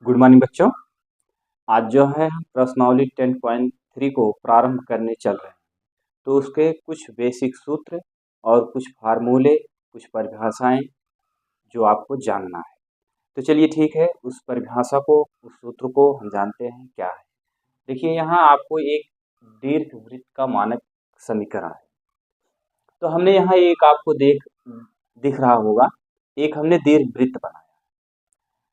Good morning बच्चों। आज जो है हम प्रश्नावली 10.3 को प्रारंभ करने चल रहे हैं। तो उसके कुछ बेसिक सूत्र और कुछ फार्मूले, कुछ परिभाषाएं जो आपको जानना है। तो चलिए ठीक है, उस परिभाषा को, उस सूत्र को हम जानते हैं क्या है। देखिए, यहाँ आपको एक दीर्घवृत्त का मानक समीकरण है। तो हमने यहाँ एक आपको दिख रहा होगा, एक हमने दीर्घवृत्त बनाया।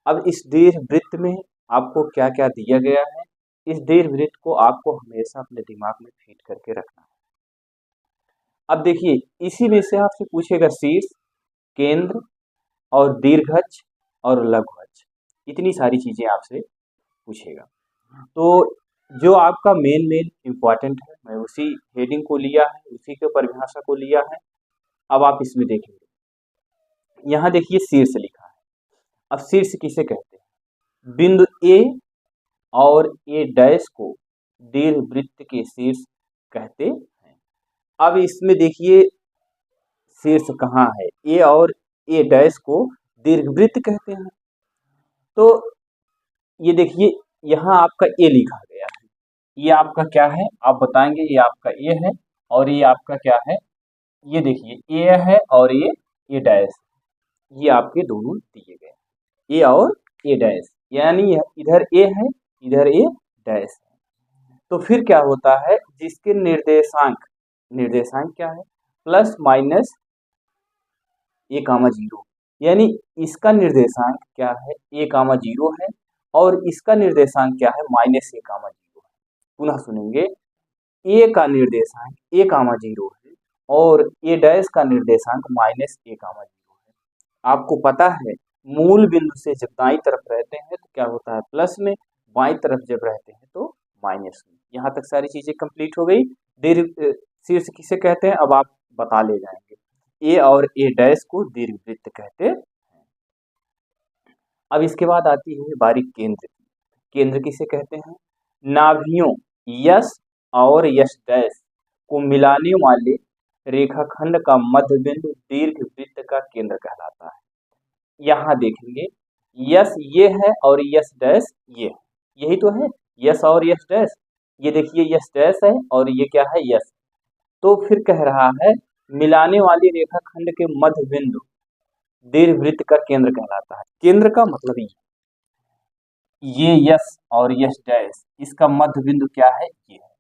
अब इस दीर्घवृत्त में आपको क्या क्या दिया गया है, इस दीर्घवृत्त को आपको हमेशा अपने दिमाग में फीड करके रखना है। अब देखिए, इसी में से आपसे पूछेगा शीर्ष, केंद्र और दीर्घअक्ष और लघु अक्ष, इतनी सारी चीजें आपसे पूछेगा। तो जो आपका मेन इम्पॉर्टेंट है, मैं उसी हेडिंग को लिया है, उसी के परिभाषा को लिया है। अब आप इसमें देखेंगे, यहाँ देखिए शीर्ष लिखा है। अब शीर्ष किसे कहते हैं? बिंदु ए और ए डैश को दीर्घवृत्त के शीर्ष कहते हैं। अब इसमें देखिए शीर्ष कहाँ है? ए और ए डैश को दीर्घवृत्त कहते हैं। तो ये देखिए, यहाँ आपका ए लिखा गया है, ये आपका क्या है आप बताएंगे? ये आपका ए है और ये आपका क्या है? ये देखिए ए है और ये डैश, ये आपके दोनों दिए गए, ए और ए डैश, यानी इधर ए है, इधर ए डैश है। तो फिर क्या होता है, जिसके निर्देशांक, निर्देशांक क्या है? प्लस माइनस ए कामा जीरो, यानी इसका निर्देशांक क्या है? ए कामा जीरो है और इसका निर्देशांक क्या है? माइनस ए कामा जीरो है। पुनः सुनेंगे, ए का निर्देशांक ए कामा जीरो है और ए डैश का निर्देशांक माइनस ए कामा जीरो है। आपको पता है, मूल बिंदु से जब दाईं तरफ रहते हैं तो क्या होता है? प्लस में, बाईं तरफ जब रहते हैं तो माइनस में। यहाँ तक सारी चीजें कंप्लीट हो गई। शीर्ष किसे कहते हैं अब आप बता ले जाएंगे। ए और ए डैश को दीर्घवृत्त कहते हैं। अब इसके बाद आती है बारी केंद्र की। केंद्र किसे कहते हैं? नाभियों यस और यस डैश को मिलाने वाले रेखाखंड का मध्य बिंदु दीर्घवृत्त का केंद्र कहलाता है। यहाँ देखेंगे, यस ये है और यस डैश ये है, यही तो है यस और यस डैश। ये देखिए यस डैश है और ये क्या है? यस। तो फिर कह रहा है मिलाने वाली रेखाखंड के मध्य बिंदु दीर्घवृत्त का केंद्र कहलाता है। केंद्र का मतलब ये यस और यस डैश, इसका मध्य बिंदु क्या है? ये है,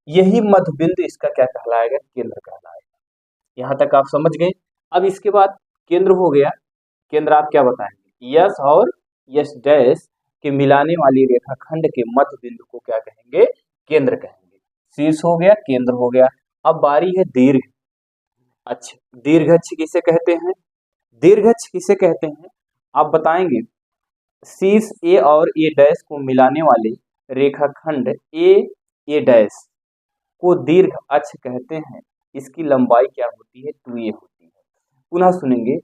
यही मध्य बिंदु इसका क्या कहलाएगा? केंद्र कहलाएगा। यहाँ तक आप समझ गए। अब इसके बाद केंद्र हो गया। केंद्र आप क्या बताएंगे? यस और यस डैश के मिलाने वाली रेखाखंड के मध्य बिंदु को क्या कहेंगे? केंद्र कहेंगे। शीर्ष हो गया, केंद्र हो गया। अब बारी है दीर्घ अक्ष। दीर्घ अक्ष किसे कहते हैं? दीर्घ अक्ष किसे कहते हैं आप बताएंगे? शीर्ष ए और ए डैश को मिलाने वाले रेखाखंड ए डैश को दीर्घ अक्ष कहते हैं। इसकी लंबाई क्या होती है? 2a होती है। पुनः सुनेंगे,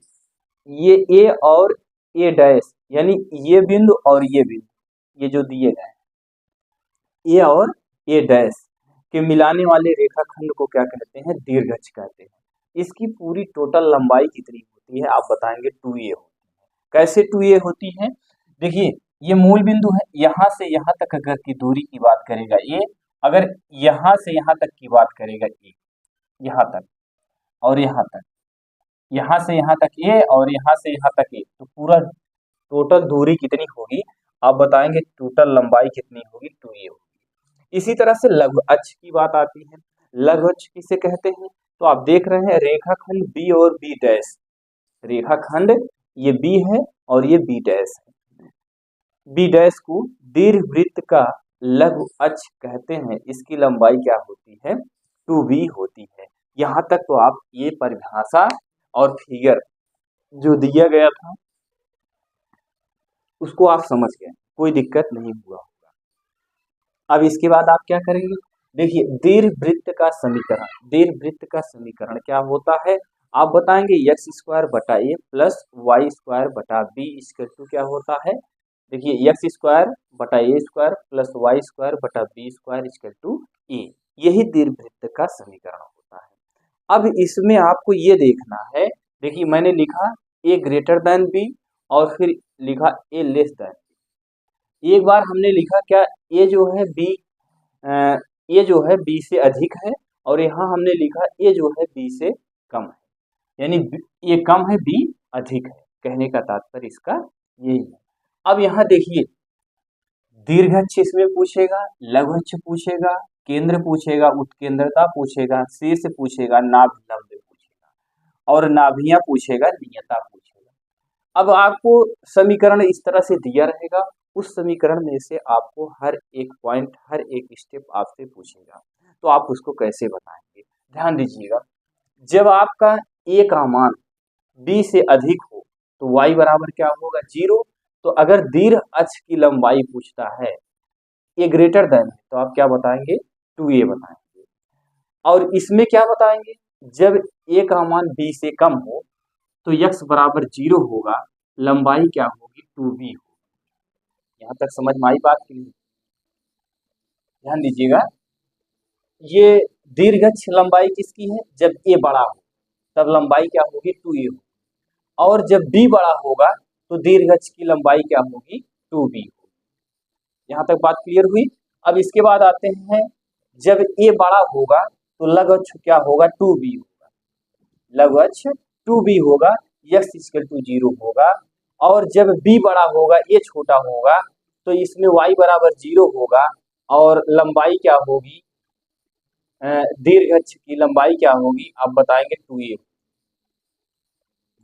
ये ए और ए डैश, यानी ये बिंदु और ये बिंदु, ये जो दिए गए ए और ए डैश के मिलाने वाले रेखाखंड को क्या कहते हैं? दीर्घ अक्ष कहते हैं। इसकी पूरी टोटल लंबाई कितनी होती है आप बताएंगे? 2a होती है। कैसे 2a होती है? देखिए, ये मूल बिंदु है, यहाँ से यहाँ तक अगर की दूरी की बात करेगा ए, अगर यहाँ से यहाँ तक की बात करेगा ए, यहाँ तक और यहाँ तक, यहाँ से यहाँ तक ए और यहाँ से यहाँ तक ए, तो पूरा टोटल दूरी कितनी होगी आप बताएंगे? टोटल लंबाई कितनी होगी? 2a होगी। इसी तरह से लघु अक्ष की बात आती है। लघु अक्ष किसे कहते हैं? तो आप देख रहे हैं रेखाखंड बी और बी डैश, रेखाखंड ये बी है और ये बी डैश है। बी डैश को दीर्घवृत्त का लघु अक्ष कहते हैं। इसकी लंबाई क्या होती है? 2b होती है। यहाँ तक तो आप ये परिभाषा और फिगर जो दिया गया था उसको आप समझ गए, कोई दिक्कत नहीं हुआ होगा। अब इसके बाद आप क्या करेंगे? देखिए, दीर्घवृत्त का समीकरण, दीर्घवृत्त का समीकरण क्या होता है आप बताएंगे? एक्स स्क्वायर बटा ए प्लस वाई स्क्वायर बटा बी इक्वल टू क्या होता है? देखिए, एक्स स्क्वायर बटा ए स्क्वायर प्लस वाई स्क्वायर बटा बी स्क्वायर इक्वल टू ए, यही दीर्घवृत्त का समीकरण होता है। अब इसमें आपको ये देखना है, देखिए मैंने लिखा ए ग्रेटर देन बी और फिर लिखा ए लेस देन बी। एक बार हमने लिखा क्या, ये जो है बी, ये जो है बी से अधिक है, और यहाँ हमने लिखा ये जो है बी से कम है, यानी ये कम है, बी अधिक है। कहने का तात्पर्य इसका यही है। अब यहाँ देखिए, दीर्घच्छ इसमें पूछेगा, लघुच्छ पूछेगा, केंद्र पूछेगा, उत्केंद्रता पूछेगा, शीर्ष पूछेगा, नाभि लंब पूछेगा, और नाभियां पूछेगा, नियता पूछेगा। अब आपको समीकरण इस तरह से दिया रहेगा, उस समीकरण में से आपको हर एक पॉइंट, हर एक स्टेप आपसे पूछेगा, तो आप उसको कैसे बताएंगे। ध्यान दीजिएगा, जब आपका ए का मान बी से अधिक हो तो y बराबर क्या होगा, 0। तो अगर दीर्घ अक्ष की लंबाई पूछता है, ये ग्रेटर देन है, तो आप क्या बताएंगे, 2a बताएंगे। और इसमें क्या बताएंगे, जब a का मान b से कम हो तो x बराबर 0 होगा, लंबाई क्या होगी, 2b होगी। यहाँ तक समझ में आई बात की नहीं? ध्यान दीजिएगा, ये दीर्घ लंबाई किसकी है, जब a बड़ा हो तब लंबाई क्या होगी, 2a होगी, और जब b बड़ा होगा तो दीर्घ की लंबाई क्या होगी, 2b होगी। यहाँ तक बात क्लियर हुई। अब इसके बाद आते हैं, जब a बड़ा होगा तो लघु अक्ष क्या होगा, 2b होगा, लघु अक्ष 2b होगा, x इक्वल टू 0 होगा। और जब b बड़ा होगा, a छोटा होगा, तो इसमें y बराबर 0 होगा, और लंबाई क्या होगी, दीर्घ अक्ष की लंबाई क्या होगी, आप बताएंगे 2a।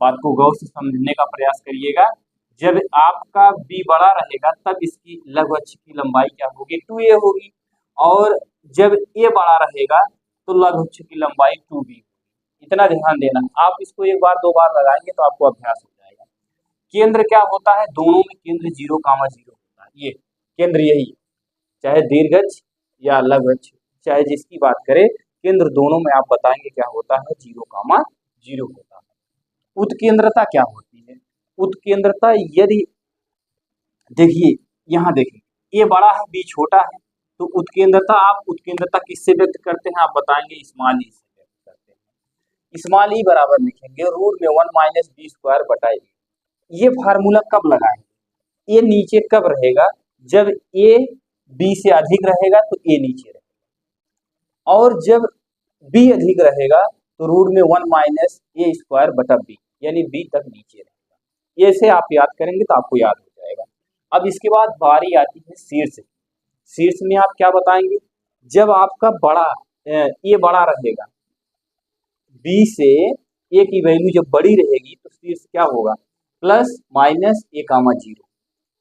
बात को गौर से समझने का प्रयास करिएगा, जब आपका b बड़ा रहेगा तब इसकी लघु अक्ष की लंबाई क्या होगी, 2a होगी, और जब a बड़ा रहेगा तो लघु अक्ष की लंबाई 2b होगी। इतना ध्यान देना, आप इसको एक बार दो बार लगाएंगे तो आपको अभ्यास हो जाएगा। केंद्र क्या होता है, दोनों में केंद्र 0,0 होता है, ये केंद्र यही है, चाहे दीर्घ अक्ष या लघु अक्ष, चाहे जिसकी बात करें, केंद्र दोनों में आप बताएंगे क्या होता है, 0,0 होता है। उत्केंद्रता क्या होती है, उत्केंद्रता यदि देखिए, यहाँ देखिए, ये बड़ा है, बी छोटा है, तो उत्केंद्रता, आप उत्केंद्रता किससे व्यक्त करते हैं, आप बताएंगे स्मॉल ई से व्यक्त करते हैं। स्मॉल ई बराबर लिखेंगे रूट में 1 माइनस बी स्क्वायर बटा ए। ये फार्मूला कब लगाएंगे, ये नीचे कब रहेगा, जब ए बी से अधिक रहेगा तो ए नीचे रहेगा, और जब बी अधिक रहेगा तो रूट में 1 माइनस ए स्क्वायर बटा बी, यानी बी तक नीचे रहेगा। ये से आप याद करेंगे तो आपको याद हो जाएगा। अब इसके बाद बारी आती है शीर्ष। शीर्ष में आप क्या बताएंगे, जब आपका बड़ा ये बड़ा रहेगा, बी से ए की वैल्यू जब बड़ी रहेगी तो शीर्ष क्या होगा, प्लस माइनस ए कामा 0।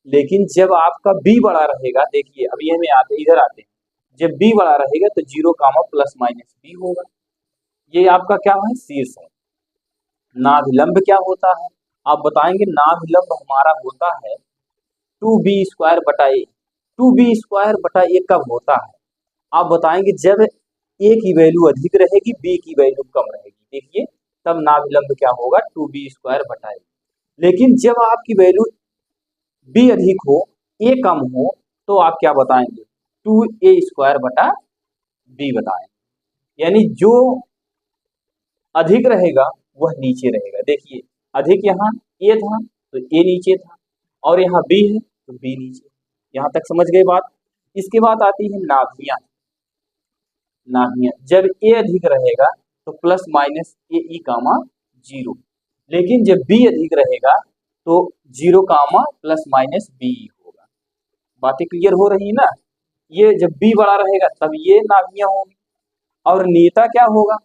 लेकिन जब आपका बी बड़ा रहेगा, देखिए अभी हमें आते इधर आते हैं, जब बी बड़ा रहेगा तो 0 कामा प्लस माइनस बी होगा। ये आपका क्या है, शीर्ष है। नाभिलंब क्या होता है, आप बताएंगे, नाभिलंब हमारा होता है 2b स्क्वायर बटा ए। 2b स्क्वायर बटा ए कब होता है, आप बताएंगे, जब ए की वैल्यू अधिक रहेगी, बी की वैल्यू कम रहेगी, देखिए तब नाभिलंब क्या होगा, 2b स्क्वायर बटा ए। लेकिन जब आपकी वैल्यू बी अधिक हो, ए कम हो, तो आप क्या बताएंगे, 2a स्क्वायर बटा बी बताएंगे। यानी जो अधिक रहेगा वह नीचे रहेगा। देखिए, अधिक यहाँ ए था तो ए नीचे था, और यहाँ बी है तो बी नीचे। यहाँ तक समझ गए बात। इसके बाद आती है नाभियां। नाभियां, जब ए अधिक रहेगा तो प्लस माइनस ए ई कामा 0, लेकिन जब बी अधिक रहेगा तो 0 कामा प्लस माइनस बी होगा। बातें क्लियर हो रही है ना। ये जब बी बड़ा रहेगा तब ये नाभियां होंगी। और नेता क्या होगा,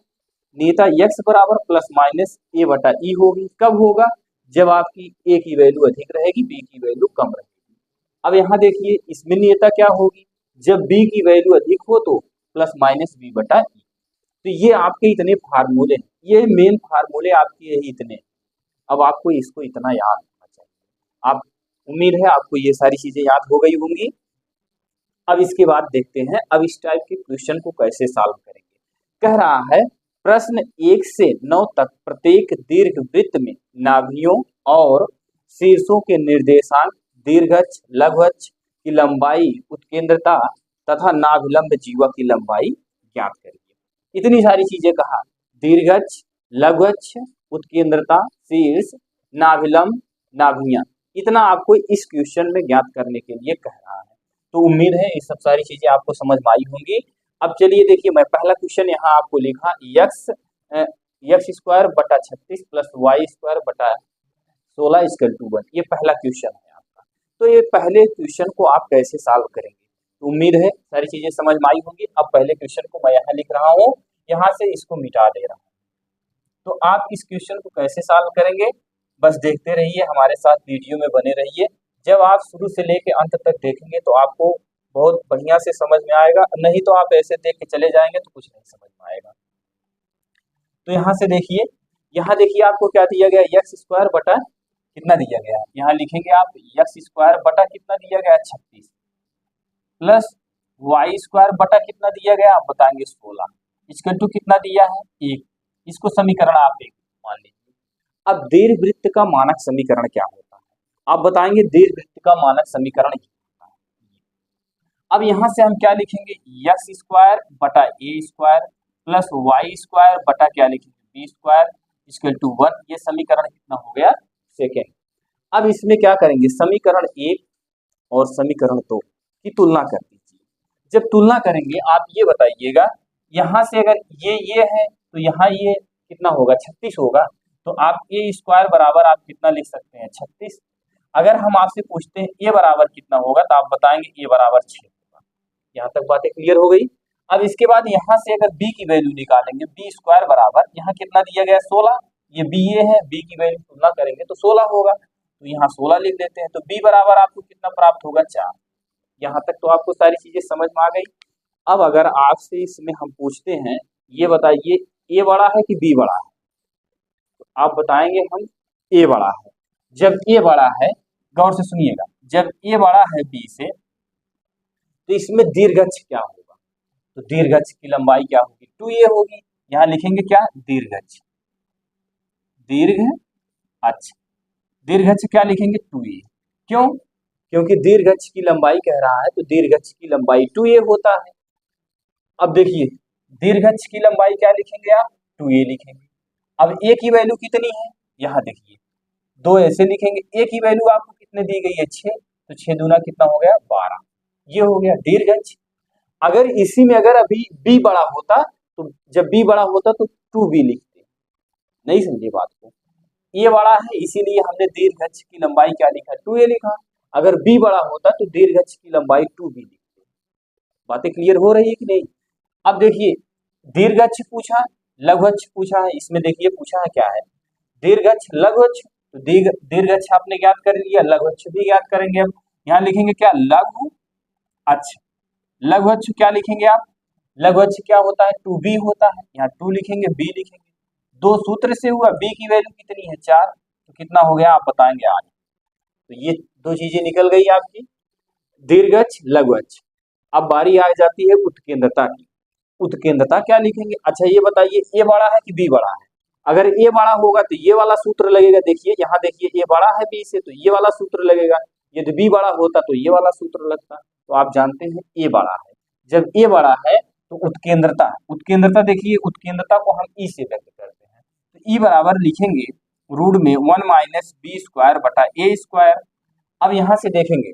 नेता x बराबर प्लस माइनस ए बटा ई होगी। कब होगा, जब आपकी ए की वैल्यू अधिक रहेगी, बी की वैल्यू कम रहेगी। अब यहाँ देखिए, इसमें नेता क्या होगी, जब बी की वैल्यू अधिक हो तो प्लस माइनस बी बटा ई। तो ये आपके इतने फार्मूले, ये मेन फार्मूले आपके यही इतने। अब आपको इसको इतना याद होना चाहिए। आप, उम्मीद है आपको ये सारी चीजें याद हो गई होंगी। अब इसके बाद देखते हैं, अब इस टाइप के क्वेश्चन को कैसे सॉल्व करेंगे। कह रहा है, प्रश्न 1 से 9 तक प्रत्येक दीर्घवृत्त में नाभियों और शीर्षों के निर्देशांक, दीर्घअक्ष, लघुअक्ष की लंबाई, उत्केंद्रता तथा नाभिलंब जीवा की लंबाई ज्ञात करिए। इतनी सारी चीजें कहा, दीर्घअक्ष, लघुअक्ष, उत्केंद्रता, शीर्ष, नाभिलंब, नाभियां, इतना आपको इस क्वेश्चन में ज्ञात करने के लिए कह रहा है। तो उम्मीद है ये सब सारी चीजें आपको समझ में आई होंगी। अब चलिए देखिए, मैं पहला क्वेश्चन यहाँ आपको लिखा एक्स स्क्वायर बटा 36 प्लस वाई स्क्वायर बटा 16 इक्वल टू 1, ये पहला क्वेश्चन है आपका। तो ये पहले क्वेश्चन को आप कैसे सॉल्व करेंगे, तो उम्मीद है सारी चीजें समझ में आई होंगी। अब पहले क्वेश्चन को मैं यहाँ लिख रहा हूँ, यहाँ से इसको मिटा दे रहा हूँ। तो आप इस क्वेश्चन को कैसे सॉल्व करेंगे, बस देखते रहिए, हमारे साथ वीडियो में बने रहिए। जब आप शुरू से लेकर अंत तक देखेंगे तो आपको बहुत बढ़िया से समझ में आएगा, नहीं तो आप ऐसे देख के चले जाएंगे तो कुछ नहीं समझ में आएगा। तो यहाँ से देखिए, यहाँ देखिए आपको क्या दिया गया, एक्स स्क्वायर बटा कितना दिया गया, यहाँ लिखेंगे आप एक्स स्क्वायर बटा कितना दिया गया 36 प्लस वाई स्क्वायर बटा कितना दिया गया आप बताएंगे 16 इक्वल टू कितना दिया है 1। इसको समीकरण आप एक मान लीजिए। अब दीर्घवृत्त का मानक समीकरण क्या होता है, आप बताएंगे दीर्घवृत्त का मानक समीकरण क्या होता है। अब यहाँ से हम क्या लिखेंगे, एक्स स्क्वायर बटा ए स्क्वायर प्लस वाई स्क्वायर बटा क्या लिखेंगे बी स्क्वायर इक्वल टू 1। ये समीकरण कितना हो गया सेकेंड। अब इसमें क्या करेंगे, समीकरण 1 और समीकरण 2 की तुलना कर दीजिए। जब तुलना करेंगे आप ये बताइएगा, यहाँ से अगर ये है तो यहाँ ये कितना होगा 36 होगा, तो आप ए स्क्वायर बराबर आप कितना लिख सकते हैं 36। अगर हम आपसे पूछते हैं ए बराबर कितना होगा तो आप बताएंगे ए बराबर 6 होगा। यहाँ तक बातें क्लियर हो गई। अब इसके बाद यहाँ से अगर बी की वैल्यू निकालेंगे, बी स्क्वायर बराबर यहाँ कितना दिया गया 16, ये बी ए है, बी की वैल्यू तुलना करेंगे तो 16 होगा, तो यहाँ 16 लिख देते हैं। तो बी बराबर आपको कितना प्राप्त होगा 4। यहाँ तक तो आपको सारी चीजें समझ में आ गई। अब अगर आपसे इसमें हम पूछते हैं, ये बताइए ए बड़ा है कि बी बड़ा है, तो आप बताएंगे हम ए बड़ा है। जब ए बड़ा है, गौर से सुनिएगा, जब ए बड़ा है बी से तो इसमें दीर्घच क्या होगा, तो दीर्घच की लंबाई क्या होगी 2a होगी। यहाँ लिखेंगे क्या दीर्घच, दीर्घच क्या लिखेंगे 2a। क्यों, क्योंकि दीर्घच की लंबाई कह रहा है तो दीर्घच की लंबाई 2a होता है। अब देखिए दीर्घच की लंबाई क्या लिखेंगे आप 2a लिखेंगे। अब a की वैल्यू कितनी है, यहाँ देखिए 2 ऐसे लिखेंगे, a की वैल्यू आपको कितने दी गई है 6, तो 6 दूना कितना हो गया 12, ये हो गया दीर्घच। अगर इसी में अगर अभी b बड़ा होता, तो जब b बड़ा होता तो 2b लिखते, नहीं समझे बात को। ये बड़ा है इसीलिए हमने दीर्घच की लंबाई क्या लिखा 2a लिखा, अगर b बड़ा होता तो दीर्घच की लंबाई 2b लिखते। बातें क्लियर हो रही है कि नहीं। अब देखिए दीर्घच पूछा, लघुच पूछा है, इसमें देखिए पूछा है क्या है दीर्घच लघुच, तो दीर्घच आपने ज्ञात कर लिया, लघुच भी ज्ञात करेंगे। हम यहाँ लिखेंगे क्या लघु अच्छा, लघुच क्या लिखेंगे आप, लघुच क्या होता है 2b होता है, यहाँ 2 लिखेंगे b लिखेंगे। दो सूत्र से हुआ, b की वैल्यू कितनी है 4, तो कितना हो गया आप बताएंगे 8। तो ये दो चीजें निकल गई आपकी, दीर्घच लघुच। अब बारी आ जाती है उत्केंद्रता की। उत्केंद्रता क्या लिखेंगे, अच्छा ये बताइए ए बड़ा है कि बी बड़ा है। अगर ए बड़ा होगा तो ये वाला सूत्र लगेगा, देखिए यहाँ देखिए ए बड़ा है बी से तो ये वाला सूत्र लगेगा, यदि बी बड़ा होता तो ये वाला सूत्र लगता। तो आप जानते हैं ए बड़ा है, जब ए बड़ा है तो उत्केंद्रता, उत्केंद्रता देखिए उत्केंद्रता को हम ई से व्यक्त करते हैं, तो ई बराबर लिखेंगे रूट में 1 माइनस बी स्क्वायर बटा ए स्क्वायर। अब यहाँ से देखेंगे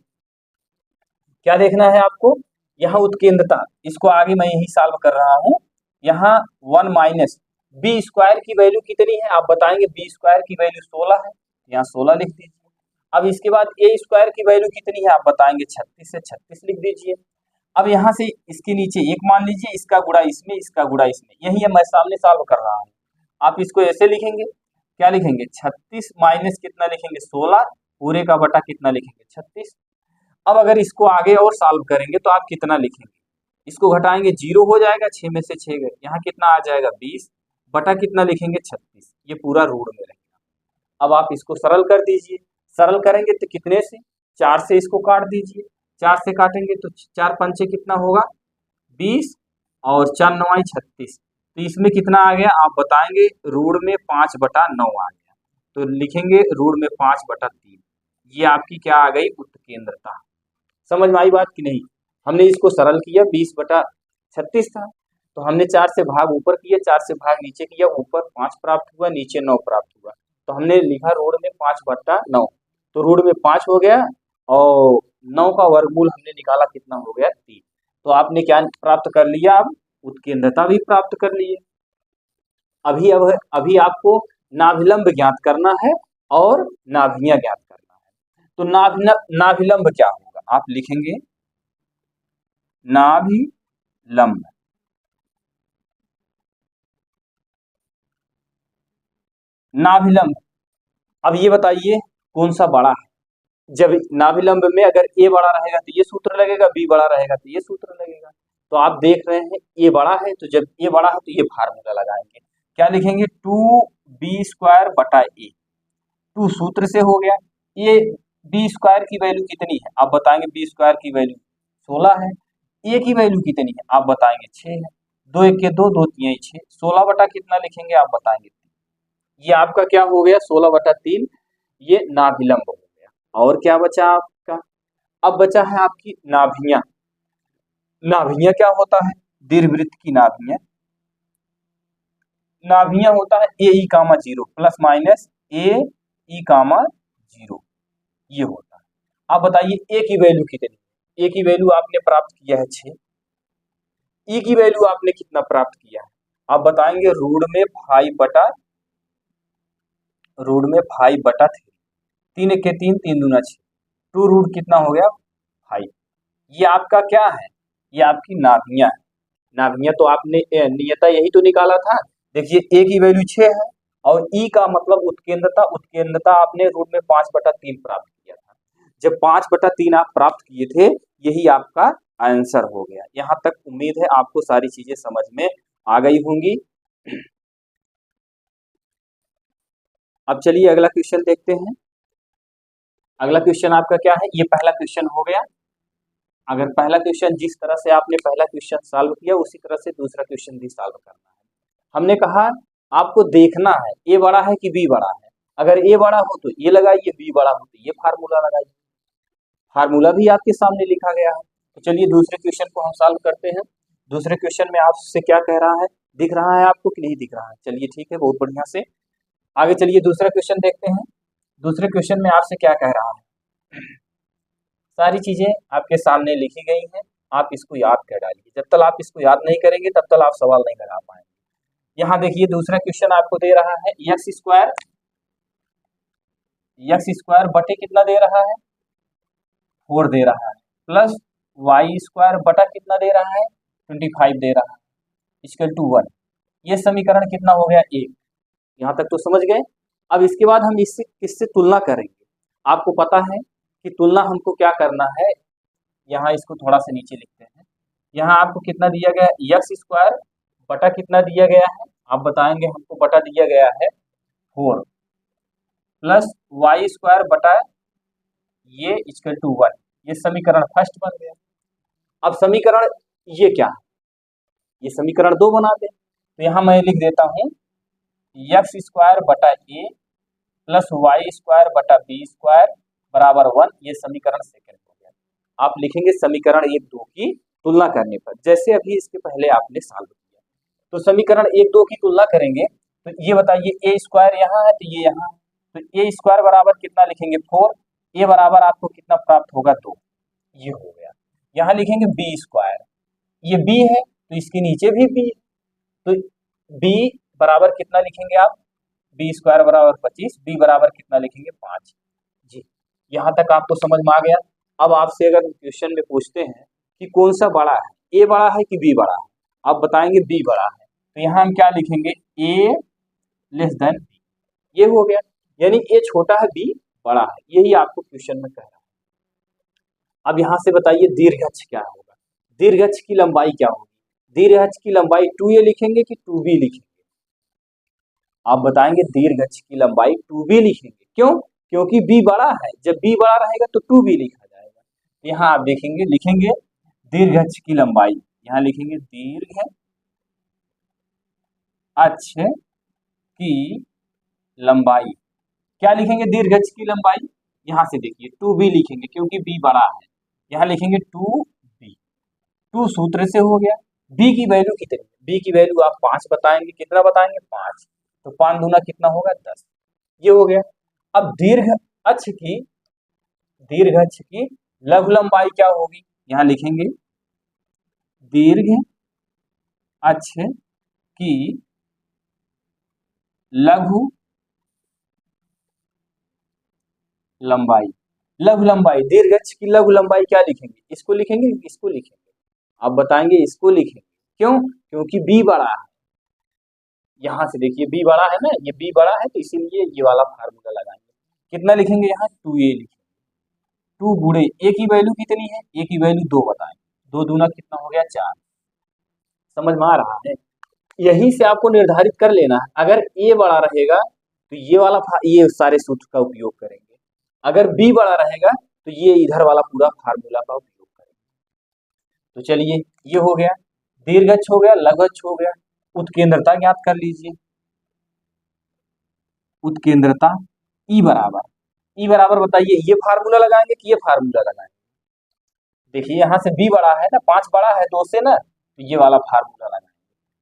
क्या देखना है आपको, यहाँ उत्केंद्रता, इसको आगे मैं यही सॉल्व कर रहा हूँ। यहाँ 1 माइनस बी स्क्वायर की वैल्यू कितनी है आप बताएंगे, बी स्क्वायर की वैल्यू 16 है, यहाँ 16 लिख दीजिए। अब इसके बाद ए स्क्वायर की वैल्यू कितनी है आप बताएंगे 36 से 36 लिख दीजिए। अब यहाँ से इसके नीचे एक मान लीजिए, इसका गुणा इसमें, इसका गुणा इसमें, यही है मैं सामने सॉल्व कर रहा हूँ। आप इसको ऐसे लिखेंगे, क्या लिखेंगे 36 माइनस कितना लिखेंगे 16, पूरे का बटा कितना लिखेंगे 36। अब अगर इसको आगे और सॉल्व करेंगे तो आप कितना लिखेंगे, इसको घटाएंगे 0 हो जाएगा, 6 में से 6 गए, यहाँ कितना आ जाएगा 20 बटा कितना लिखेंगे 36, ये पूरा रूट में रहेगा। अब आप इसको सरल कर दीजिए, सरल करेंगे तो कितने से 4 से इसको काट दीजिए, 4 से काटेंगे तो 4 पंचे कितना होगा 20 और 4 9 36, तो इसमें कितना आ गया आप बताएंगे रूट में 5 बटा 9 आ गया, तो लिखेंगे रूट में 5 बटा 3। ये आपकी क्या आ गई उत्केंद्रता। समझ में आई बात कि नहीं। हमने इसको सरल किया, 20 बटा 36 था, तो हमने 4 से भाग ऊपर किया, 4 से भाग नीचे किया, ऊपर 5 प्राप्त हुआ, नीचे 9 प्राप्त हुआ, तो हमने लिखा रोड में 5 बटा 9। तो रूट में 5 हो गया और 9 का वर्गमूल हमने निकाला कितना हो गया 3। तो आपने क्या प्राप्त कर लिया, अब उत्केंद्रता भी प्राप्त कर ली है। अभी आपको नाभिलंब ज्ञात करना है और नाभियां ज्ञात करना है। तो नाभिलंब क्या होगा, आप लिखेंगे नाभिलंब। नाभिलंब, अब ये बताइए कौन सा बड़ा है। जब नाभिलंब में अगर ए बड़ा रहेगा तो ये सूत्र लगेगा, बी बड़ा रहेगा तो ये सूत्र लगेगा। तो आप देख रहे हैं ए बड़ा है, तो जब ए बड़ा है तो ये फार्मूला लगाएंगे। क्या लिखेंगे, 2b² बटा ए। 2 सूत्र से हो गया, ये b² की वैल्यू कितनी है आप बताएंगे, b² की वैल्यू 16 है। ए की वैल्यू कितनी है आप बताएंगे 6 है। 2 1 के 2, 2 3 6, 16 बटा कितना लिखेंगे आप बताएंगे। ये आपका क्या हो गया 16/3, ये नाभिलंब हो गया। और क्या बचा आपका, अब बचा है आपकी नाभियां। नाभियां क्या होता है, दीर्घवृत्त की नाभियां। नाभियां होता है ए ई कामा 0 प्लस माइनस ए ई कामा 0, ये होता है। आप बताइए ए की वैल्यू कितनी, ए की वैल्यू आपने प्राप्त किया है 6, ई की वैल्यू आपने कितना प्राप्त किया है आप बताएंगे रूट में 5/3। 3 1 के 3, 3 दूना 6, 2 रूट कितना हो गया 5। ये आपका क्या है, ये आपकी नाभियां है। नाभियां तो आपने नियता यही तो निकाला था। देखिए ए की वैल्यू 6 है और ई का मतलब उत्केंद्रता, उत्केंद्रता आपने रूट में 5/3 प्राप्त किया था। जब 5/3 आप प्राप्त किए थे, यही आपका आंसर हो गया। यहां तक उम्मीद है आपको सारी चीजें समझ में आ गई होंगी। अब चलिए अगला क्वेश्चन देखते हैं। अगला क्वेश्चन आपका क्या है, ये पहला क्वेश्चन हो गया। अगर पहला क्वेश्चन जिस तरह से आपने पहला क्वेश्चन सॉल्व किया उसी तरह से दूसरा क्वेश्चन भी सॉल्व करना है। हमने कहा आपको देखना है ए बड़ा है कि बी बड़ा है। अगर ए बड़ा हो तो ये लगाइए, बी बड़ा हो तो ये फार्मूला लगाइए। फार्मूला भी आपके सामने लिखा गया है। तो चलिए दूसरे क्वेश्चन को हम सॉल्व करते हैं। दूसरे क्वेश्चन में आपसे क्या कह रहा है, दिख रहा है आपको कि नहीं दिख रहा है, चलिए ठीक है, बहुत बढ़िया से आगे चलिए दूसरा क्वेश्चन देखते हैं। दूसरे क्वेश्चन में आपसे क्या कह रहा है, सारी चीजें आपके सामने लिखी गई हैं, आप इसको याद कर डालिए। जब तक आप इसको याद नहीं करेंगे तब तक आप सवाल नहीं लगा पाएंगे। यहाँ देखिए दूसरा क्वेश्चन आपको दे रहा है x² बटे कितना दे रहा है 4 दे रहा है, प्लस y² बटा कितना दे रहा है 25 दे रहा है, इक्वल टू 1। ये समीकरण कितना हो गया 1। यहाँ तक तो समझ गए। अब इसके बाद हम इससे किससे तुलना करेंगे, आपको पता है कि तुलना हमको क्या करना है। यहाँ इसको थोड़ा सा नीचे लिखते हैं। यहाँ आपको कितना दिया गया है x² बटा कितना दिया गया है आप बताएंगे, हमको बटा दिया गया है 4 प्लस y² बटा ये इक्वल टू 1। ये समीकरण फर्स्ट बन गया। अब समीकरण ये क्या है, ये समीकरण 2 बना दे। तो यहाँ मैं लिख देता हूँ x² बटा a प्लस y² बटा b² बराबर 1। ये समीकरण सेकंड हो गया। आप लिखेंगे समीकरण 1 2 की तुलना करने पर, जैसे अभी इसके पहले आपने सॉल्व किया। तो समीकरण 1 2 की तुलना करेंगे तो ये बताइए a² यहाँ है तो ये यहाँ, तो a² बराबर कितना लिखेंगे 4, a बराबर आपको कितना प्राप्त होगा 2, ये हो गया। यहाँ लिखेंगे b², ये b है तो इसके नीचे भी b, तो b बराबर कितना लिखेंगे आप, b² बराबर 25, b बराबर कितना लिखेंगे 5 जी। यहाँ तक आपको समझ में आ गया। अब आपसे अगर क्वेश्चन में पूछते हैं कि कौन सा बड़ा है, a बड़ा है कि b बड़ा है, आप बताएंगे b बड़ा है। तो यहाँ हम क्या लिखेंगे a लेस देन b, ये हो गया। यानी a छोटा है b बड़ा है, यही आपको क्वेश्चन में कह रहा है। अब यहाँ से बताइए दीर्घअक्ष क्या होगा, दीर्घअक्ष की लंबाई क्या होगी। दीर्घअक्ष की लंबाई 2a लिखेंगे कि 2b लिखेंगे, आप बताएंगे दीर्घअक्ष की लंबाई 2b लिखेंगे। क्यों, क्योंकि b बड़ा है, जब b बड़ा रहेगा तो 2b लिखा जाएगा। यहाँ आप देखेंगे लिखेंगे दीर्घअक्ष की लंबाई, यहाँ लिखेंगे दीर्घ अक्ष की लंबाई, क्या लिखेंगे दीर्घअक्ष की लंबाई, यहाँ से देखिए 2b लिखेंगे क्योंकि b बड़ा है, यहाँ लिखेंगे 2b। 2 सूत्र से हो गया। b की वैल्यू कितनी, b की वैल्यू आप 5 बताएंगे, कितना बताएंगे 5, तो 5 दूना कितना होगा 10, ये हो गया। अब दीर्घ अक्ष की दीर्घ अक्ष की लघु लंबाई क्या होगी, यहाँ लिखेंगे दीर्घ अक्ष की लघु लंबाई। लघु लंबाई, दीर्घ अक्ष की लघु लंबाई क्या लिखेंगे, इसको लिखेंगे इसको लिखेंगे, आप बताएंगे इसको लिखेंगे। क्यों, क्योंकि बी बड़ा है, यहाँ से देखिए बी बड़ा है ना, ये बी बड़ा है तो इसीलिए ये वाला फार्मूला लगाएंगे। कितना लिखेंगे यहाँ 2a लिखेंगे, 2 गुणे ए की वैल्यू कितनी है, ए की वैल्यू 2 बताएं, 2 दूना कितना हो गया 4। समझ में आ रहा है, यहीं से आपको निर्धारित कर लेना है। अगर ए बड़ा रहेगा तो ये वाला ये सारे सूत्र का उपयोग करेंगे, अगर बी बड़ा रहेगा तो ये इधर वाला पूरा फार्मूला का उपयोग करेंगे। तो चलिए ये हो गया, दीर्घ अक्ष हो गया, लघु अक्ष हो गया। उत्केंद्रता ज्ञात कर लीजिए, उत्केंद्रता ई बराबर बताइए, ये फार्मूला लगाएंगे कि ये फार्मूला लगाएंगे। देखिए यहाँ से बी बड़ा है ना, 5 बड़ा है 2 से ना, तो ये वाला फार्मूला लगाएंगे।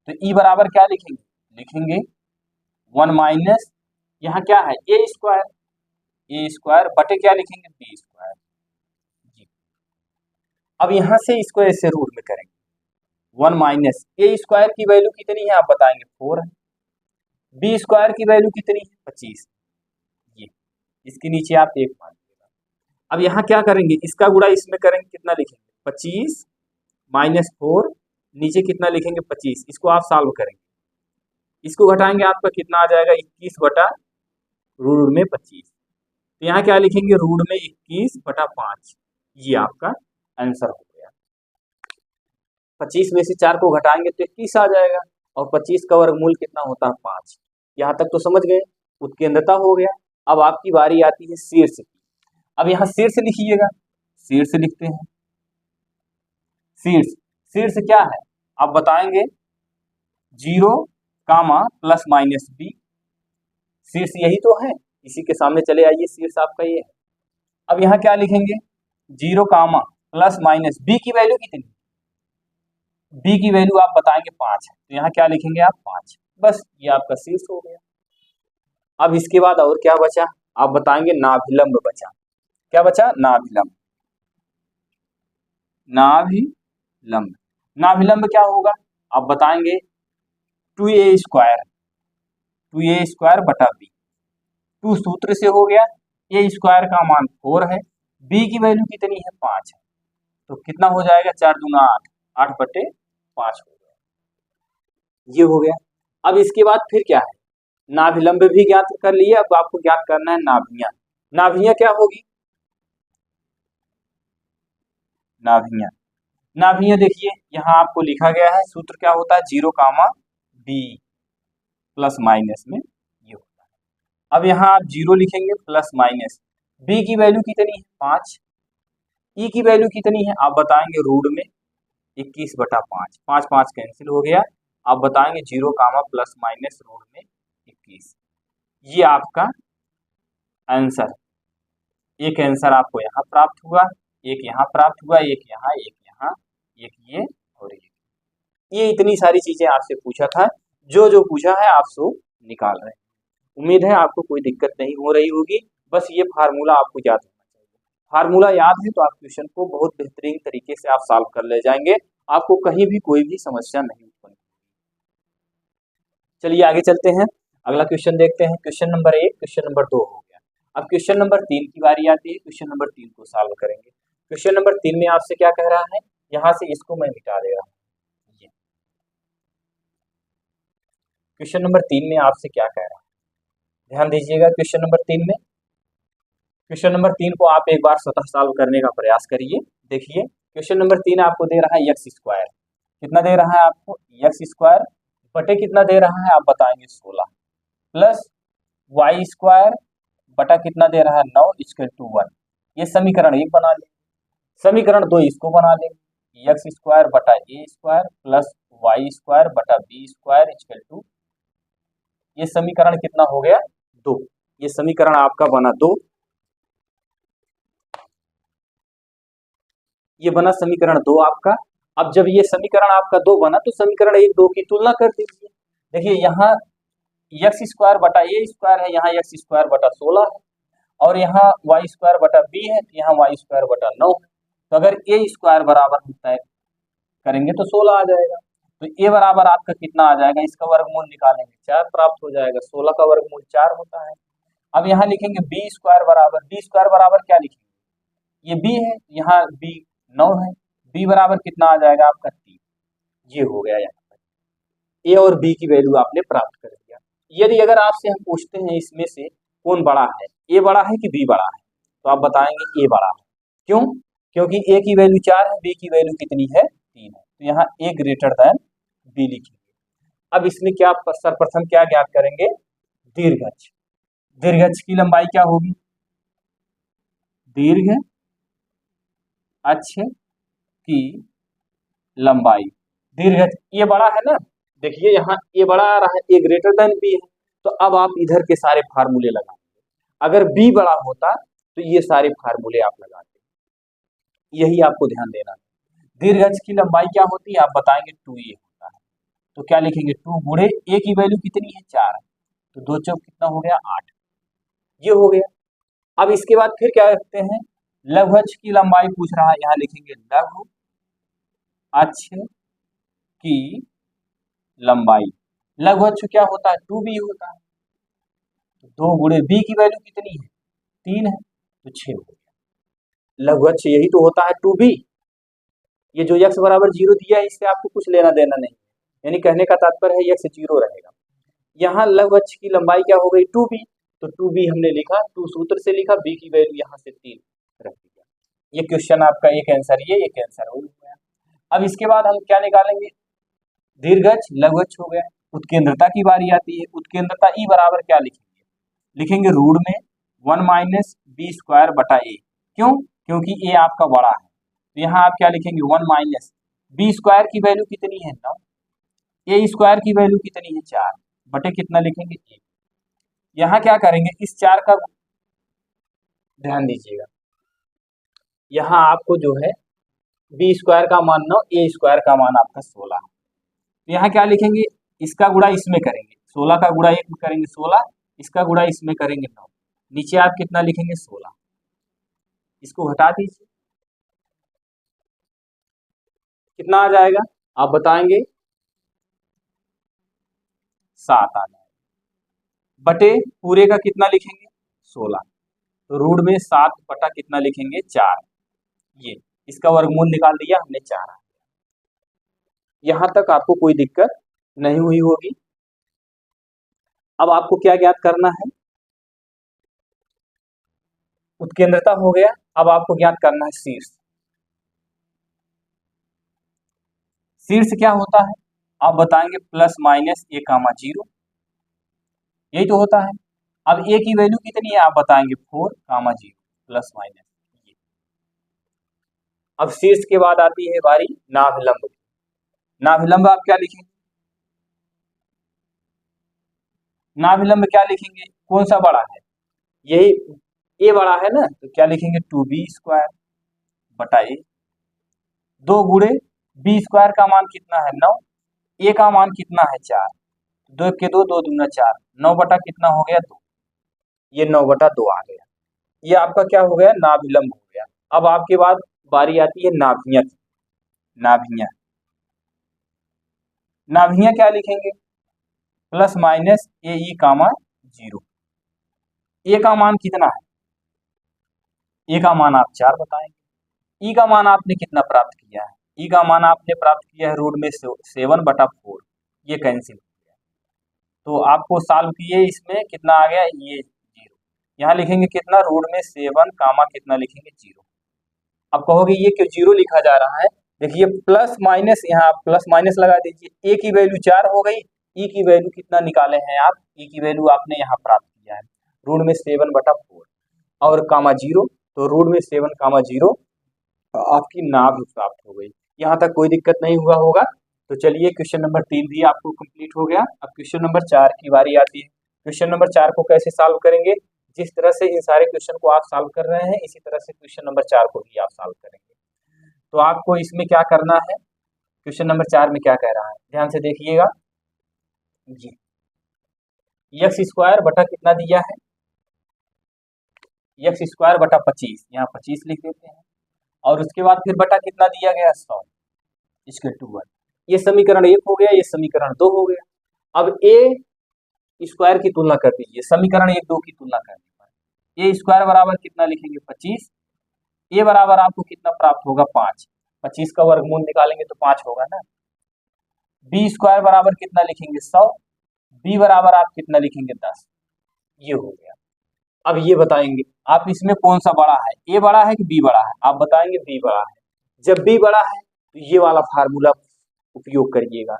तो ई बराबर क्या लिखेंगे, लिखेंगे 1 माइनस यहाँ क्या है ए स्क्वायर बटे क्या लिखेंगे बी स्क्वायर जी। अब यहाँ से इसको ऐसे रूट में करेंगे, 1 माइनस ए स्क्वायर की वैल्यू कितनी है आप बताएंगे 4 है, बी स्क्वायर की वैल्यू कितनी है 25, ये इसके नीचे आप 1 मान लीजिएगा। अब यहाँ क्या करेंगे, इसका गुणा इसमें करेंगे, कितना लिखेंगे 25 माइनस 4, नीचे कितना लिखेंगे 25, इसको आप सॉल्व करेंगे, इसको घटाएंगे आपका कितना आ जाएगा 21 बटा रूट में 25। तो यहाँ क्या लिखेंगे रूट में 21 बटा 5, ये आपका आंसर हो गया। 25 में से 4 को घटाएंगे तो 21 आ जाएगा, और 25 का वर्गमूल कितना होता है 5। यहाँ तक तो समझ गए, उत्केंद्रता हो गया। अब आपकी बारी आती है शीर्ष की। अब यहाँ शीर्ष लिखिएगा, शीर्ष लिखते हैं, शीर्ष क्या है आप बताएंगे 0 कामा प्लस माइनस बी, शीर्ष यही तो है, इसी के सामने चले आइए, शीर्ष आपका ये है। अब यहाँ क्या लिखेंगे 0 कामा प्लस माइनस बी की वैल्यू कितनी, बी की वैल्यू आप बताएंगे 5 है, तो यहाँ क्या लिखेंगे आप 5, बस ये आपका शीर्ष हो गया। अब इसके बाद और क्या बचा आप बताएंगे नाभिलंब बचा, क्या बचा नाभिलंब, नाभिलंब क्या होगा आप बताएंगे 2a स्क्वायर बटा बी, 2 सूत्र से हो गया, ए स्क्वायर का मान 4 है, बी की वैल्यू कितनी है 5 है, तो कितना हो जाएगा 4 दूना 8, 8 बटे 5 हो गया, ये हो गया। अब इसके बाद फिर क्या है, नाभिलंब भी ज्ञात कर लिए, अब आपको ज्ञात करना है नाभियां। नाभियां क्या होगी, नाभियां देखिए यहाँ आपको लिखा गया है, सूत्र क्या होता है 0 कामा बी प्लस माइनस में ये होता है। अब यहाँ आप 0 लिखेंगे प्लस माइनस, बी की वैल्यू कितनी है 5, ई की वैल्यू कितनी है आप बताएंगे रूट में 21 बटा 5, 5 5 कैंसिल हो गया, आप बताएंगे 0 कामा प्लस माइनस रूट में 21, ये आपका आंसर। एक आंसर आपको यहाँ प्राप्त हुआ, एक यहाँ प्राप्त हुआ, एक यहाँ, एक यहाँ, एक ये और ये इतनी सारी चीजें आपसे पूछा था, जो जो पूछा है आप सो निकाल रहे हैं। उम्मीद है आपको कोई दिक्कत नहीं हो रही होगी, बस ये फार्मूला आपको याद होना चाहिए। फार्मूला याद है तो आप क्वेश्चन को बहुत बेहतरीन तरीके से आप सॉल्व कर ले जाएंगे, आपको कहीं भी कोई भी समस्या नहीं उत्पन्न होगी। चलिए आगे चलते हैं, अगला क्वेश्चन देखते हैं। क्वेश्चन नंबर 1, क्वेश्चन नंबर 2 हो गया। अब क्वेश्चन नंबर 3 की बारी आती है, क्वेश्चन नंबर 3 को सॉल्व करेंगे। क्वेश्चन नंबर 3 में आपसे क्या कह रहा है, यहाँ से इसको मैं मिटा दे रहा हूँ। क्वेश्चन नंबर 3 में आपसे क्या कह रहा है, ध्यान दीजिएगा। क्वेश्चन नंबर 3 को आप एक बार स्वतः सॉल्व करने का प्रयास करिए। देखिए क्वेश्चन नंबर 3 आपको दे रहा है एक्स स्क्वायर, कितना दे रहा है आपको एक्स स्क्वायर बटे कितना दे रहा है आप बताएंगे 16, प्लस वाई स्क्वायर बटा कितना दे रहा है 9 इक्वल टू 1। ये समीकरण 1 बना ले, समीकरण 2 इसको बना ले, एक्स स्क्वायर बटा ए स्क्वायर प्लस वाई स्क्वायर बटा बी स्क्वायर इक्वल टू, ये समीकरण कितना हो गया 2, ये समीकरण आपका बना 2, ये बना समीकरण 2 आपका। अब जब ये समीकरण आपका 2 बना तो समीकरण 1 2 की तुलना कर दीजिए। देखिए यहाँ एक्स स्क्वायर बटा ए स्क्वायर है, यहाँ एक्स स्क्वायर बटा 16 है, और यहाँ वाई स्क्वायर बटा बी है, तो यहाँ वाई स्क्वायर बटा 9 है। तो अगर ए स्क्वायर बराबर होता है करेंगे तो 16 आ जाएगा। तो ए बराबर आपका कितना आ जाएगा, इसका वर्गमूल निकालेंगे 4 प्राप्त हो जाएगा। 16 का वर्गमूल 4 होता है। अब यहाँ लिखेंगे बी स्क्वायर बराबर क्या लिखेंगे, ये बी है, यहाँ बी 9 है, बी बराबर कितना आ जाएगा आपका 3। ये हो गया, यहाँ पर ए और बी की वैल्यू आपने प्राप्त कर दिया। यदि अगर आपसे हम पूछते हैं इसमें से कौन बड़ा है, ए बड़ा है कि बी बड़ा है, तो आप बताएंगे ए बड़ा है। क्यों? क्योंकि ए की वैल्यू 4 है, बी की वैल्यू कितनी है 3 है, तो यहाँ ए ग्रेटर देन बी लिखेंगे। अब इसमें क्या सर्वप्रथम क्या ज्ञात करेंगे, दीर्घच। दीर्घच की लंबाई क्या होगी, दीर्घ अक्ष की लंबाई। दीर्घ ये बड़ा है ना, देखिए यहाँ ए बड़ा आ रहा है, ए ग्रेटर देन बी है, तो अब आप इधर के सारे फार्मूले लगाएंगे। अगर बी बड़ा होता तो ये सारे फार्मूले आप लगाते, यही आपको ध्यान देना है। दीर्घच की लंबाई क्या होती है आप बताएंगे 2a होता है, तो क्या लिखेंगे 2 गुणे ए की वैल्यू कितनी है 4, तो 2 चौक कितना हो गया 8, ये हो गया। अब इसके बाद फिर क्या रखते हैं, लघु अक्ष की लंबाई पूछ रहा है, यहाँ लिखेंगे लघु अक्ष की लंबाई। लघु अक्ष क्या होता है 2b होता है, तो 2 गुणे बी की वैल्यू कितनी है 3 है, तो 6 हो गया। लघु अक्ष यही तो होता है 2b। ये जो x बराबर 0 दिया है इससे आपको कुछ लेना देना नहीं, यानी कहने का तात्पर्य है x 0 रहेगा। यहाँ लघु अक्ष की लंबाई क्या हो गई 2b, तो 2b हमने लिखा, 2 सूत्र से लिखा, b की वैल्यू यहाँ से 3 रख दिया। ये क्वेश्चन आपका एक आंसर ये, एक आंसर हो गया। अब इसके बाद हम क्या निकालेंगे, दीर्घच लघु अक्ष हो गया। उत्केंद्रता की बारी आती है। उत्केंद्रता ई बराबर क्या लिखेंगे, लिखेंगे रूट में 1 माइनस बी स्क्वायर बटा ए। क्यों? क्योंकि ए आपका बड़ा है, तो यहाँ आप क्या लिखेंगे 1 माइनस बी स्क्वायर की वैल्यू कितनी है 9, ए स्क्वायर की वैल्यू कितनी है 4 बटे कितना लिखेंगे 1। यहाँ क्या करेंगे, इस 4 का ध्यान दीजिएगा, यहाँ आपको जो है बी स्क्वायर का मान 9, ए स्क्वायर का मान आपका 16 है। तो यहाँ क्या लिखेंगे, इसका गुणा इसमें करेंगे, 16 का गुणा 1 में करेंगे 16, इसका गुणा इसमें करेंगे 9, नीचे आप कितना लिखेंगे 16, इसको हटा दीजिए, कितना आ जाएगा आप बताएंगे 7 आ जाएगा, बटे पूरे का कितना लिखेंगे 16, तो रूट में 7 बटा कितना लिखेंगे 4, ये इसका वर्गमूल निकाल दिया हमने 4। यहां तक आपको कोई दिक्कत नहीं हुई होगी। अब आपको क्या ज्ञात करना है, उत्केंद्रता हो गया, अब आपको ज्ञात करना है शीर्ष। शीर्ष क्या होता है आप बताएंगे प्लस माइनस ए कामा 0, यही तो होता है। अब ए की वैल्यू कितनी है आप बताएंगे 4 कामा 0 प्लस माइनस ये। अब शीर्ष के बाद आती है बारी नाभिलंब। नाभिलंब आप क्या लिखेंगे, नाभिलंब क्या लिखेंगे, कौन सा बड़ा है, यही ए बड़ा है ना, तो क्या लिखेंगे 2b स्क्वायर बटा ए। 2 गुणे बी स्क्वायर का मान कितना है 9, ए का मान कितना है 4, 2 के 2 2 दूना 4, 9 बटा कितना हो गया 2, ये 9 बटा 2 आ गया। ये आपका क्या हो गया नाभिलंब हो गया। अब आपके बाद बारी आती है नाभियां की। नाभियां, नाभियां क्या लिखेंगे प्लस माइनस ए ई कामा 0। ए का मान कितना है, ए का मान आप 4 बताएंगे। ई का मान आपने कितना प्राप्त किया है, ई का मान आपने प्राप्त किया है रूट में 7 बटा 4, ये कैंसिल हो गया। तो आपको सॉल्व किए इसमें कितना आ गया ये 0, यहाँ लिखेंगे कितना रूट में 7 कामा कितना लिखेंगे 0। अब कहोगे ये क्यों 0 लिखा जा रहा है, देखिए प्लस माइनस, यहाँ आप प्लस माइनस लगा दीजिए। ए की वैल्यू 4 हो गई, ई की वैल्यू कितना निकाले हैं आप, ई की वैल्यू आपने यहाँ प्राप्त किया है रूट में 7 बटा 4 और कामा 0, तो रूट में 7 कामा 0 आपकी नाभ प्राप्त हो गई। यहाँ तक कोई दिक्कत नहीं हुआ होगा। तो चलिए क्वेश्चन नंबर 3 भी आपको कंप्लीट हो गया। अब क्वेश्चन नंबर 4 की बारी आती है। क्वेश्चन नंबर 4 को कैसे सॉल्व करेंगे, जिस तरह से इन सारे क्वेश्चन को आप सॉल्व कर रहे हैं इसी तरह से क्वेश्चन नंबर 4 को भी आप सॉल्व करेंगे। तो आपको इसमें क्या करना है, क्वेश्चन नंबर 4 में क्या कह रहा है ध्यान से देखिएगा जी। एक्स स्क्वायर बटा कितना दिया है एक्स स्क्वायर बटा 25, यहाँ 25 लिख देते हैं, और उसके बाद फिर बटा कितना दिया गया 100 इसके 2 ये समीकरण 1 हो गया, ये समीकरण 2 हो गया। अब ए स्क्वायर की तुलना कर दीजिए, समीकरण 1 2 की तुलना करने पर ए स्क्वायर बराबर कितना लिखेंगे 25, ए बराबर आपको कितना प्राप्त होगा 5, 25 का वर्गमूल निकालेंगे तो 5 होगा ना। बी स्क्वायर बराबर कितना लिखेंगे 100, बी बराबर आप कितना लिखेंगे 10, ये हो गया। अब ये बताएंगे आप इसमें कौन सा बड़ा है, ए बड़ा है कि बी बड़ा है, आप बताएंगे बी बड़ा है। जब बी बड़ा है तो ये वाला फार्मूला उपयोग करिएगा,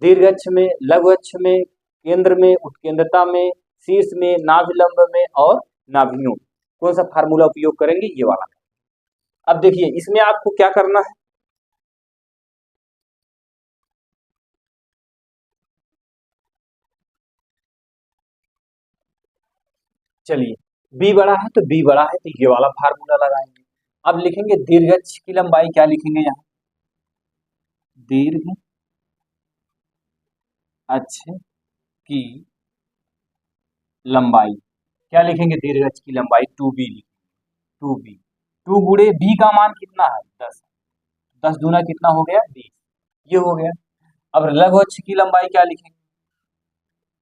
दीर्घ अक्ष में, लघु अक्ष में, केंद्र में, उत्केंद्रता में, शीर्ष में, नाभिलंब में और नाभियों, कौन सा फार्मूला उपयोग करेंगे, ये वाला। अब देखिए इसमें आपको क्या करना है, चलिए बी बड़ा है तो बी बड़ा है तो ये वाला फार्मूला लगाएंगे। अब लिखेंगे दीर्घ अक्ष की लंबाई, क्या लिखेंगे यहाँ, दीर्घ अक्ष की लंबाई, क्या लिखेंगे, दीर्घ अक्ष की लंबाई 2b लिखेंगे, 2b, 2 गुणे b का मान कितना है 10, 10 दूना कितना हो गया 20, ये हो गया। अब लघु अक्ष की लंबाई क्या लिखेंगे,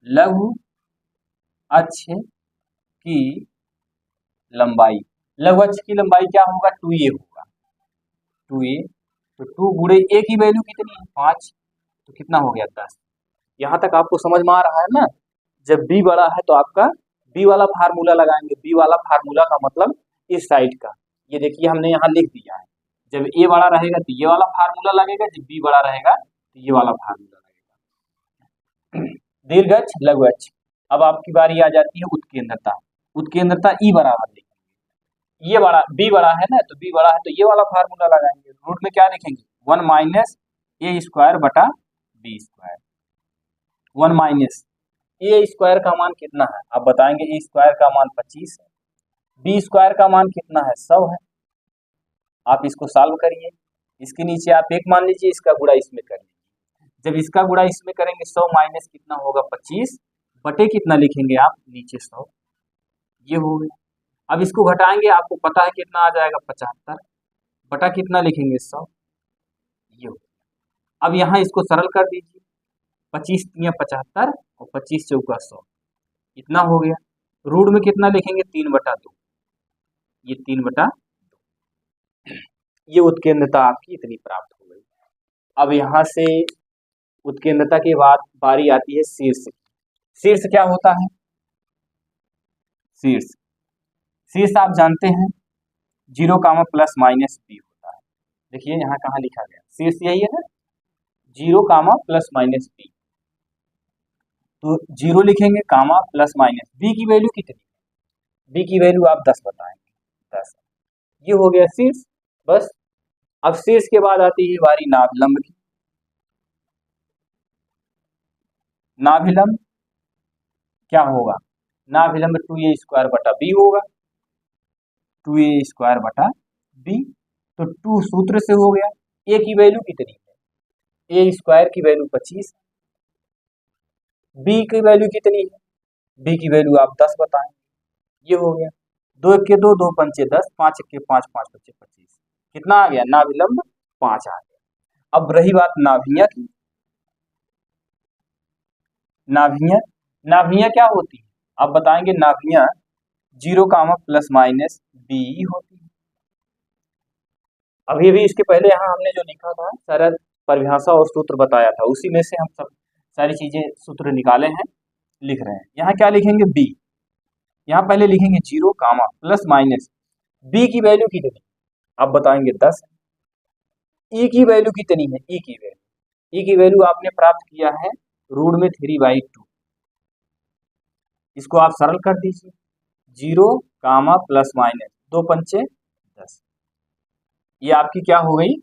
लघु अक्ष की लंबाई, लघु अक्ष की लंबाई क्या होगा 2a होगा, 2a, तो 2 गुणे a की वैल्यू कितनी है 5, तो कितना हो गया 10। यहाँ तक आपको समझ में आ रहा है ना। जब b बड़ा है तो आपका b वाला फार्मूला लगाएंगे, b वाला फार्मूला का मतलब इस साइड का, ये देखिए हमने यहाँ लिख दिया है, जब a बड़ा रहेगा तो ये वाला फार्मूला लगेगा, जब b बड़ा रहेगा तो ये वाला फार्मूला लगेगा। दीर्घ अक्ष, लघु अक्ष। अब आपकी बारी आ जाती है उत्केंद्रता, उत्केंद्रता ई बराबर लिखेंगे, ये बड़ा बी बड़ा है ना, तो बी बड़ा है तो ये वाला फार्मूला लगाएंगे, रूट में क्या लिखेंगे 1 माइनस ए स्क्वायर बटा बी स्क्वायर, 1 माइनस ए स्क्वायर का मान कितना है, आप बताएंगे ए स्क्वायर का मान 25 है, बी स्क्वायर का मान कितना है 100 है। आप इसको सॉल्व करिए, इसके नीचे आप 1 मान लीजिए, इसका गुणा इसमें कर लीजिए, जब इसका गुणा इसमें करेंगे 100 माइनस कितना होगा 25 बटे कितना लिखेंगे आप नीचे 100, ये हो गया। अब इसको घटाएंगे, आपको पता है कितना आ जाएगा 75 बटा कितना लिखेंगे 100, ये हो गया। अब यहाँ इसको सरल कर दीजिए, 25 तियां 75 और 25 चौका 100, इतना हो गया। रूट में कितना लिखेंगे 3/2, ये 3/2, ये उत्केंद्रता आपकी इतनी प्राप्त हो गई। अब यहाँ से उत्केंद्रता के बाद बारी आती है शीर्ष। शीर्ष क्या होता है, शीर्ष, शीर्ष आप जानते हैं 0, प्लस माइनस b होता है। देखिए यहाँ कहाँ लिखा गया, शीर्ष यही है ना, 0, प्लस माइनस b, तो 0 लिखेंगे कामा प्लस माइनस, b की वैल्यू कितनी है, b की वैल्यू आप 10 बताएंगे, 10, ये हो गया शीर्ष, बस। अब शीर्ष के बाद आती है बारी नाभिलंब की, नाभिलंब क्या होगा, नाभिलंब 2a स्क्वायर बटा b होगा, 2a स्क्वायर बटा b, तो 2 सूत्र से हो गया, a की वैल्यू कितनी है, a स्क्वायर की वैल्यू 25, b की वैल्यू कितनी है, b की वैल्यू आप 10 बताएं, ये हो गया। 2 1 के 2, 2 पंचे 10, 5 1 के 5, 5 5 25, कितना आ गया, नाभिलंब 5 आ गया। अब रही बात नाभियां की, नाभियां, नाभियां क्या होती है, आप बताएंगे नाभियां 0, प्लस माइनस b होती है। अभी भी इसके पहले यहाँ हमने जो लिखा था सारा परिभाषा और सूत्र बताया था, उसी में से हम सब सारी चीजें सूत्र निकाले हैं, लिख रहे हैं। यहाँ क्या लिखेंगे b, यहाँ पहले लिखेंगे 0, प्लस माइनस b की वैल्यू कितनी, आप बताएंगे 10, e की वैल्यू कितनी है, e की वैल्यू आपने प्राप्त किया है रूट में 3/2, इसको आप सरल कर दीजिए, 0, प्लस माइनस 2 पंचे 10, ये आपकी क्या हो गई,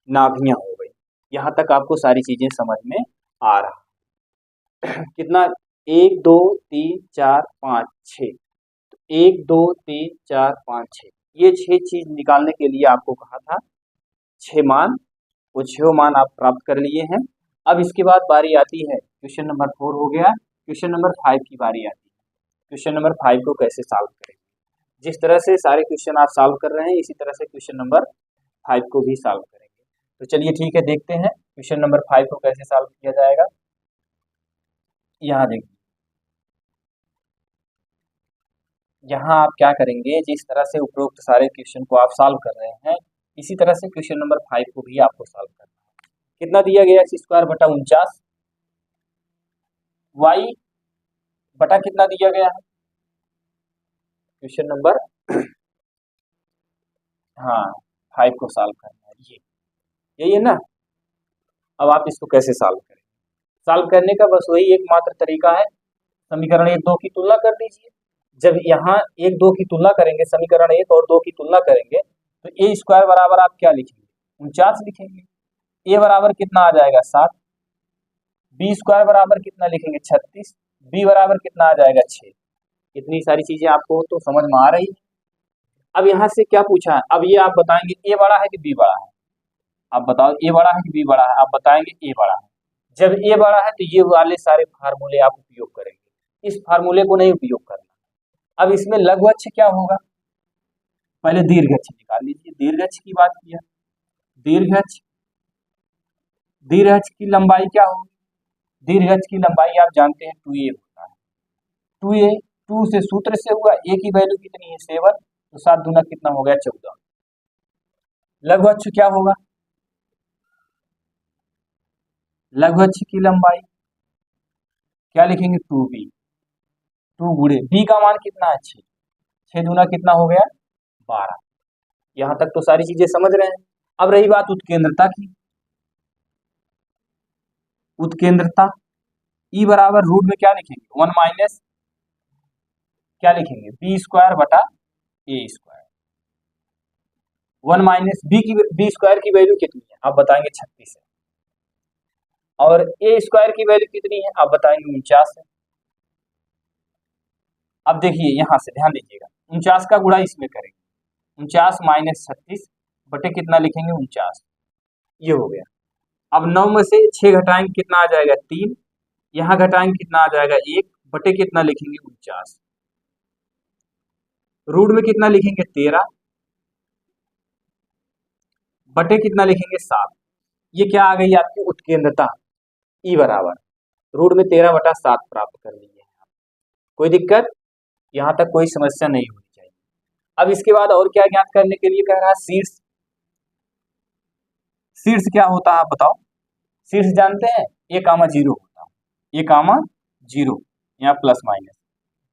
नाभियां हो गई। यहाँ तक आपको सारी चीजें समझ में आ रहा कितना, 1 2 3 4 5 6, 1 2 3 4 5 6, ये 6 चीज निकालने के लिए आपको कहा था 6 मान, वो 6 मान आप प्राप्त कर लिए हैं। अब इसके बाद बारी आती है क्वेश्चन नंबर 4 हो गया, क्वेश्चन नंबर 5 की बारी आती है। क्वेश्चन नंबर 5 को कैसे सॉल्व करेंगे, जिस तरह से सारे क्वेश्चन आप सॉल्व कर रहे हैं इसी तरह से क्वेश्चन नंबर 5 को भी सॉल्व करेंगे। तो चलिए ठीक है, देखते हैं क्वेश्चन नंबर 5 को कैसे सॉल्व किया जाएगा। यहाँ देखिए, यहाँ आप क्या करेंगे, जिस तरह से उपरोक्त सारे क्वेश्चन को आप सॉल्व कर रहे हैं इसी तरह से क्वेश्चन नंबर 5 को भी आपको सॉल्व करना है। कितना दिया गया, x² बटा 49, y बटा कितना दिया गया है, क्वेश्चन नंबर हाँ 5 को सॉल्व करना है, यही है ना। अब आप इसको कैसे सॉल्व करें, सॉल्व करने का बस वही एकमात्र तरीका है, समीकरण 1 2 की तुलना कर दीजिए। जब यहाँ 1 2 की तुलना करेंगे, समीकरण 1 और 2 की तुलना करेंगे तो a² बराबर आप क्या लिखेंगे, 49 लिखेंगे। a बराबर कितना आ जाएगा 7, b² बराबर कितना लिखेंगे 36, b बराबर कितना आ जाएगा 6। इतनी सारी चीजें आपको तो समझ में आ रही है। अब यहाँ से क्या पूछा है, अब ये आप बताएंगे a बड़ा है कि b बड़ा है, आप बताओ a बड़ा है कि b बड़ा है, आप बताएंगे a बड़ा है। जब a बड़ा है तो ये वाले सारे फार्मूले आप उपयोग करेंगे, इस फार्मूले को नहीं उपयोग करना। अब इसमें लघुअक्ष क्या होगा, पहले दीर्घअक्ष निकाल लीजिए। दीर्घअक्ष की बात किया, दीर्घअक्ष की लंबाई क्या होगी, दीर्घअक्ष की लंबाई आप जानते हैं 2a होता है। 2a 2 से सूत्र से हुआ, a की वैल्यू कितनी है 7, तो 7 दूना कितना हो गया 14। लघुअक्ष क्या होगा, लघुअक्ष की लंबाई क्या लिखेंगे 2b, 2 गुणे b का मान कितना है 6, 6 दूना कितना हो गया 12। यहां तक तो सारी चीजें समझ रहे हैं। अब रही बात उत्केंद्रता की, उत्केंद्रता E बराबर रूट में क्या लिखेंगे 1 माइनस क्या लिखेंगे b² बटा a²। 1 माइनस b² की वैल्यू कितनी है आप बताएंगे 36 है, और a² की वैल्यू कितनी है आप बताएंगे 49 है। अब देखिए यहां से ध्यान दीजिएगा, 49 का गुणा इसमें करेंगे, 49 माइनस 36 बटे कितना लिखेंगे 49, ये हो गया। अब 9 में से 6 घटाएंगे कितना आ जाएगा 3, यहाँ घटाएंगे कितना आ जाएगा 1 बटे कितना लिखेंगे 49, रूट में कितना लिखेंगे 13 बटे कितना लिखेंगे 7। ये क्या आ गई आपकी उत्केंद्रता E बराबर रूट में 13 बटा 7 प्राप्त कर ली है। कोई दिक्कत, यहाँ तक कोई समस्या नहीं होनी चाहिए। अब इसके बाद और क्या ज्ञात करने के लिए कह रहा है, शीर्ष। शीर्ष क्या होता है आप बताओ, शीर्ष जानते हैं a,0 होता है, a,0 यहाँ प्लस माइनस।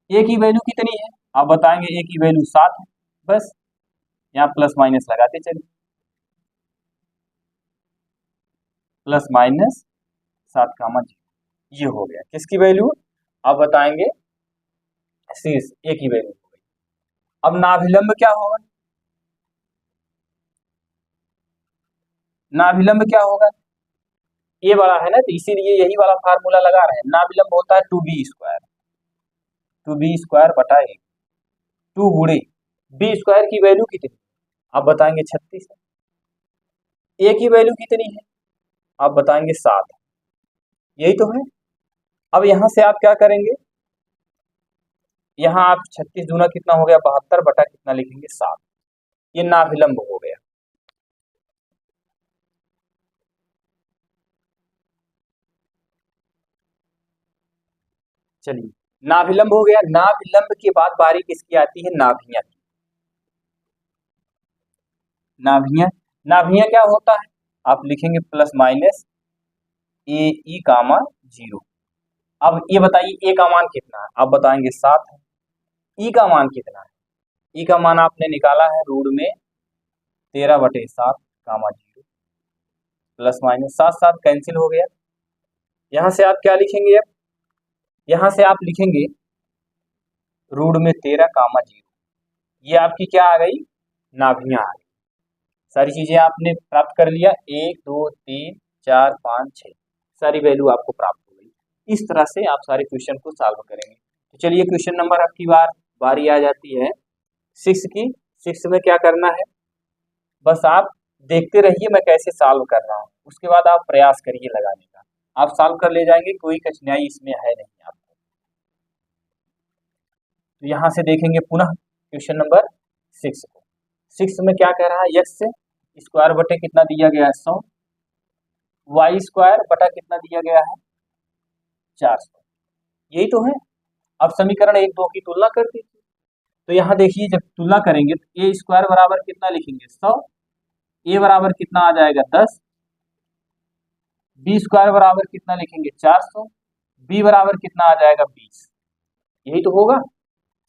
a की वैल्यू कितनी है आप बताएंगे, a की वैल्यू 7 है, बस यहाँ प्लस माइनस लगाते चलिए, प्लस माइनस 7,0, ये हो गया किसकी वैल्यू आप बताएंगे, शीर्ष a की वैल्यू हो गई। अब नाभिलंब क्या होगा, नाभिलंब क्या होगा, ये बड़ा है ना तो इसीलिए यही वाला फार्मूला लगा रहे हैं। नाभिलंब होता है 2b² बटा 1, 2 गुणे b² की वैल्यू कितनी आप बताएंगे 36 है, a की वैल्यू कितनी है आप बताएंगे 7, यही तो है। अब यहां से आप क्या करेंगे, यहाँ आप 36 दूना कितना हो गया 72 बटा कितना लिखेंगे 7, ये नाभिलंब हो गया। चलिए नाभिलंब हो गया, नाभिलंब के बाद बारी किसकी आती है, नाभियां की। नाभियां क्या होता है आप लिखेंगे प्लस माइनस a,0। अब ये बताइए a का मान कितना है आप बताएंगे 7 है, e का मान कितना है, e का मान आपने निकाला है रूट में 13 बटे 7 0 प्लस माइनस 7 7 कैंसिल हो गया। यहां से आप क्या लिखेंगे, अब यहां से आप लिखेंगे रूट में 13 0, ये आपकी क्या आ गई नाभियां आ गई। सारी चीजें आपने प्राप्त कर लिया, 1 2 3 4 5 6 सारी वैल्यू आपको प्राप्त हो गई। इस तरह से आप सारे क्वेश्चन को सॉल्व करेंगे। तो चलिए क्वेश्चन नंबर आपकी बारी आ जाती है 6 की। 6 में क्या करना है, बस आप देखते रहिए मैं कैसे सॉल्व कर रहा हूँ, उसके बाद आप प्रयास करिए लगाने का, आप सॉल्व कर ले जाएंगे, कोई कठिनाई इसमें है नहीं आपको। तो यहाँ से देखेंगे पुनः क्वेश्चन नंबर 6 को। 6 में क्या कह रहा है, x स्क्वायर बटे कितना दिया गया है 100, वाई स्क्वायर बटा कितना दिया गया है 400, यही तो है। अब समीकरण 1 2 की तुलना कर दीजिए। तो यहाँ देखिए जब तुलना करेंगे तो ए स्क्वायर बराबर कितना लिखेंगे 100, ए बराबर कितना आ जाएगा 10, बी स्क्वायर बराबर कितना लिखेंगे 400, बी बराबर कितना आ जाएगा 20, यही तो होगा।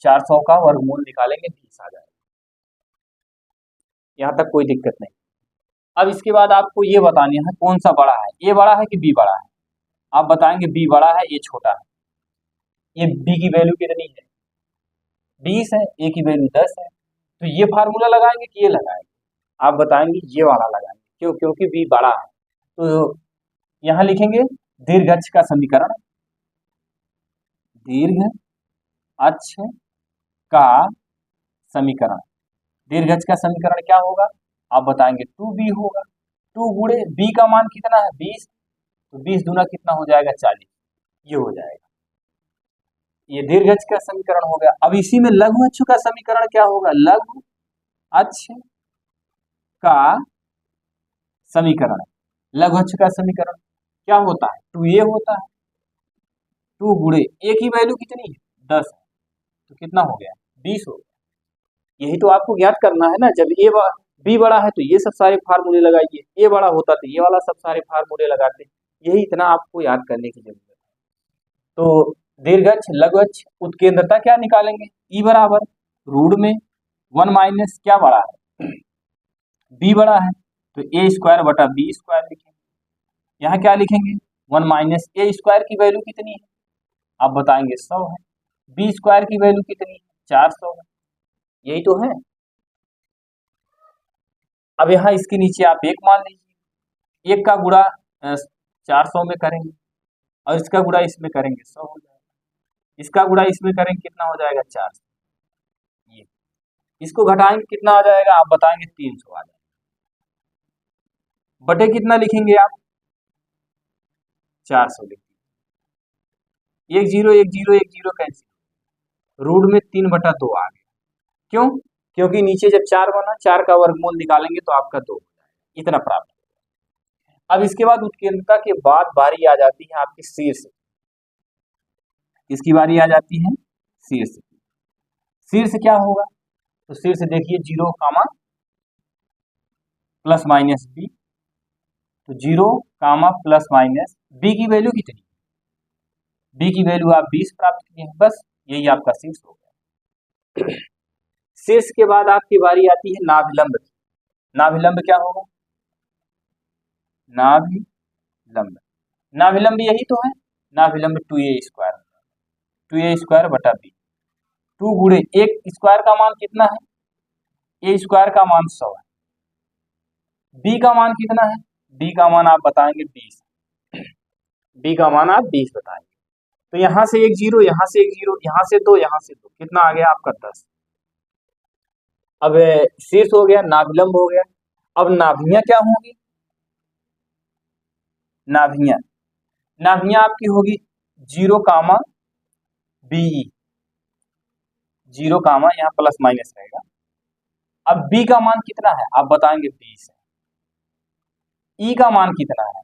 400 का वर्गमूल निकालेंगे 20 आ जाएगा। यहाँ तक कोई दिक्कत नहीं। अब इसके बाद आपको ये बतानी है कौन सा बड़ा है, ए बड़ा है कि बी बड़ा है। आप बताएंगे बी बड़ा है, ए छोटा है। ये बी की वैल्यू कितनी है 20 है, ए की वैल्यू 10 है। तो ये फार्मूला लगाएंगे कि ये लगाएंगे, आप बताएंगे ये वाला लगाएंगे। क्यों? क्योंकि बी बड़ा है। तो यहाँ लिखेंगे दीर्घ अक्ष का समीकरण, दीर्घ अक्ष का समीकरण। दीर्घ अक्ष का समीकरण क्या होगा, आप बताएंगे 2b होगा। 2 गुणे b का मान कितना है 20, तो 20 दूना कितना हो जाएगा 40, ये हो जाएगा। ये दीर्घ अक्ष का समीकरण हो गया। अब इसी में लघु अक्ष का समीकरण क्या होगा, लघु अक्ष का समीकरण। लघु अक्ष का समीकरण क्या होता है 2a होता है। 2 गुणे a की वैल्यू कितनी है 10 है, तो कितना हो गया 20 हो गया। यही तो आपको ज्ञात करना है ना। जब ए बी बड़ा है तो ये सब सारे फार्मूले लगाइए, ए बड़ा होता तो ये वाला सब सारे फार्मूले लगाते। यही इतना आपको याद करने की जरूरत है। तो दीर्घ अक्ष लघु अक्ष उत्केंद्रता क्या निकालेंगे, ई बराबर रूट में 1 माइनस क्या बड़ा है बी बड़ा है, तो ए स्क्वायर बटा बी स्क्वायर लिखेंगे। यहाँ क्या लिखेंगे 1 माइनस ए स्क्वायर की वैल्यू कितनी है, आप बताएंगे 100 है। बी स्क्वायर की वैल्यू कितनी है 400 है, यही तो है। अब यहाँ इसके नीचे आप 1 मान लीजिए, 1 का गुणा 400 में करेंगे और इसका गुणा इसमें करेंगे 100 हो जाएगा। इसका गुणा इसमें करेंगे कितना हो जाएगा 400, ये इसको घटाएंगे कितना आ जाएगा, आप बताएंगे 300 आ जाएगा। बटे कितना लिखेंगे आप 400 लिखेंगे। 1 0 1 0 1 0 कैंसिल, रूट में 3/2 आ गया। क्यों? क्योंकि नीचे जब 4 बना, 4 का वर्गमूल निकालेंगे तो आपका 2 हो जाएगा, इतना प्राप्त होगा। अब इसके बाद उत्केंद्रता के बाद बारी आ जाती है आपकी शीर्ष। किसकी बारी आ जाती है, शीर्ष। शीर्ष क्या होगा, तो शीर्ष देखिए 0 कामा प्लस माइनस बी, तो 0 कामा प्लस माइनस बी की वैल्यू कितनी, बी की वैल्यू आप 20 प्राप्त किए हैं। बस यही आपका शीर्ष हो गया। शीर्ष के बाद आपकी बारी आती है नाभिलंब की। नाभिलंब क्या होगा, नाभिलंब, नाभिलंब यही तो है। नाभिलंब 2a स्क्वायर, 2a स्क्वायर बटा बी। 2 गुणे 1 स्क्वायर का मान कितना है, ए स्क्वायर का मान 100 है। बी का मान कितना है, बी का मान आप बताएंगे 20, बी का मान आप 20 बताएंगे। तो यहां से 1 0, यहां से 1 0, यहां से 2, यहां से 2, कितना आ गया आपका 10। अब शीर्ष हो गया, नाभिलंब हो गया। अब नाभियां क्या होंगी, नाभियां, नाभियां आपकी होगी 0 कामा बीई, 0 कामा यहाँ प्लस माइनस रहेगा। अब बी का मान कितना है, आप बताएंगे 20 है। ई का मान कितना है,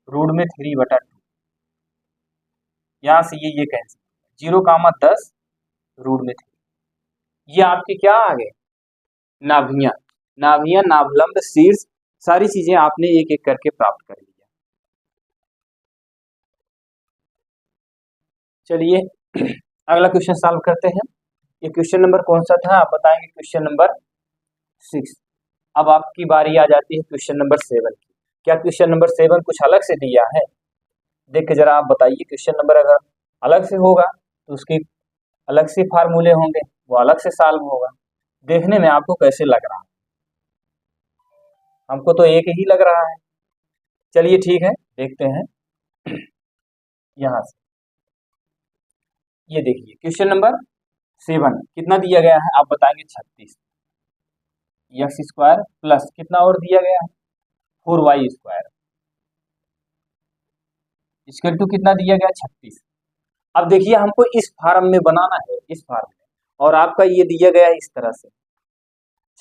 रूट में 3/2, यहां से ये कैंसिल, 0 कामा 10 रूट में 3। ये आपके क्या आ गए, नाभियां। नाभियां, नाभिलंब, शीर्ष, सारी चीजें आपने एक एक करके प्राप्त कर लिया। चलिए अगला क्वेश्चन सॉल्व करते हैं। ये क्वेश्चन नंबर कौन सा था, आप बताएंगे क्वेश्चन नंबर 6। अब आपकी बारी आ जाती है क्वेश्चन नंबर 7 की। क्या क्वेश्चन नंबर 7 कुछ अलग से दिया है, देख के जरा आप बताइए। क्वेश्चन नंबर अगर अलग से होगा तो उसके अलग से फार्मूले होंगे, वो अलग से सॉल्व होगा। देखने में आपको कैसे लग रहा है, हमको तो एक ही लग रहा है। चलिए ठीक है, देखते हैं। यहां से ये देखिए क्वेश्चन नंबर 7 कितना दिया गया है, आप बताएंगे 36 एक्स स्क्वायर प्लस कितना और दिया गया है 4y स्क्वायर, इसके टू कितना दिया गया 36। अब देखिए हमको इस फार्म में बनाना है, इस फार्म में। और आपका ये दिया गया है इस तरह से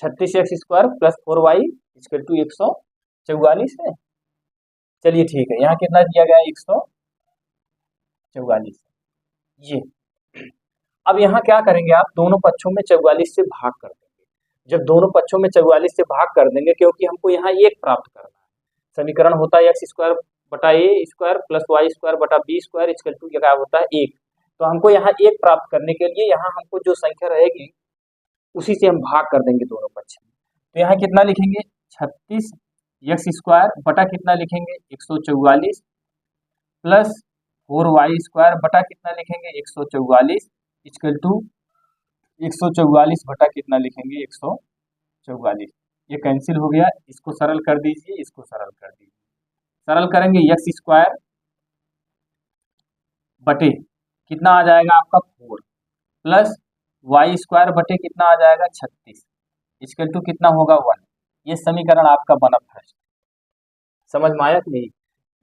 36x² + 4y = 144 है। चलिए ठीक है, यहाँ कितना दिया गया है 144। ये अब यहाँ क्या करेंगे आप, दोनों पक्षों में 44 से भाग कर देंगे। जब दोनों पक्षों में 44 से भाग कर देंगे, क्योंकि हमको यहाँ एक प्राप्त करना है, समीकरण होता है x² बटा a² + y² बटा b² = क्या होता है 1। तो हमको यहाँ एक प्राप्त करने के लिए यहाँ हमको जो संख्या रहेगी उसी से हम भाग कर देंगे दोनों पक्ष में। तो यहाँ कितना लिखेंगे 36x² बटा कितना लिखेंगे 144 प्लस 4y² बटा कितना लिखेंगे 144 = 144 बटा कितना लिखेंगे 144। ये कैंसिल हो गया, इसको सरल कर दीजिए, इसको सरल कर दीजिए। सरल करेंगे x² बटे कितना आ जाएगा आपका 4 प्लस y² बटे कितना आ जाएगा 36 = कितना होगा 1। ये समीकरण आपका बना फर्स्ट। समझ में आया कि नहीं?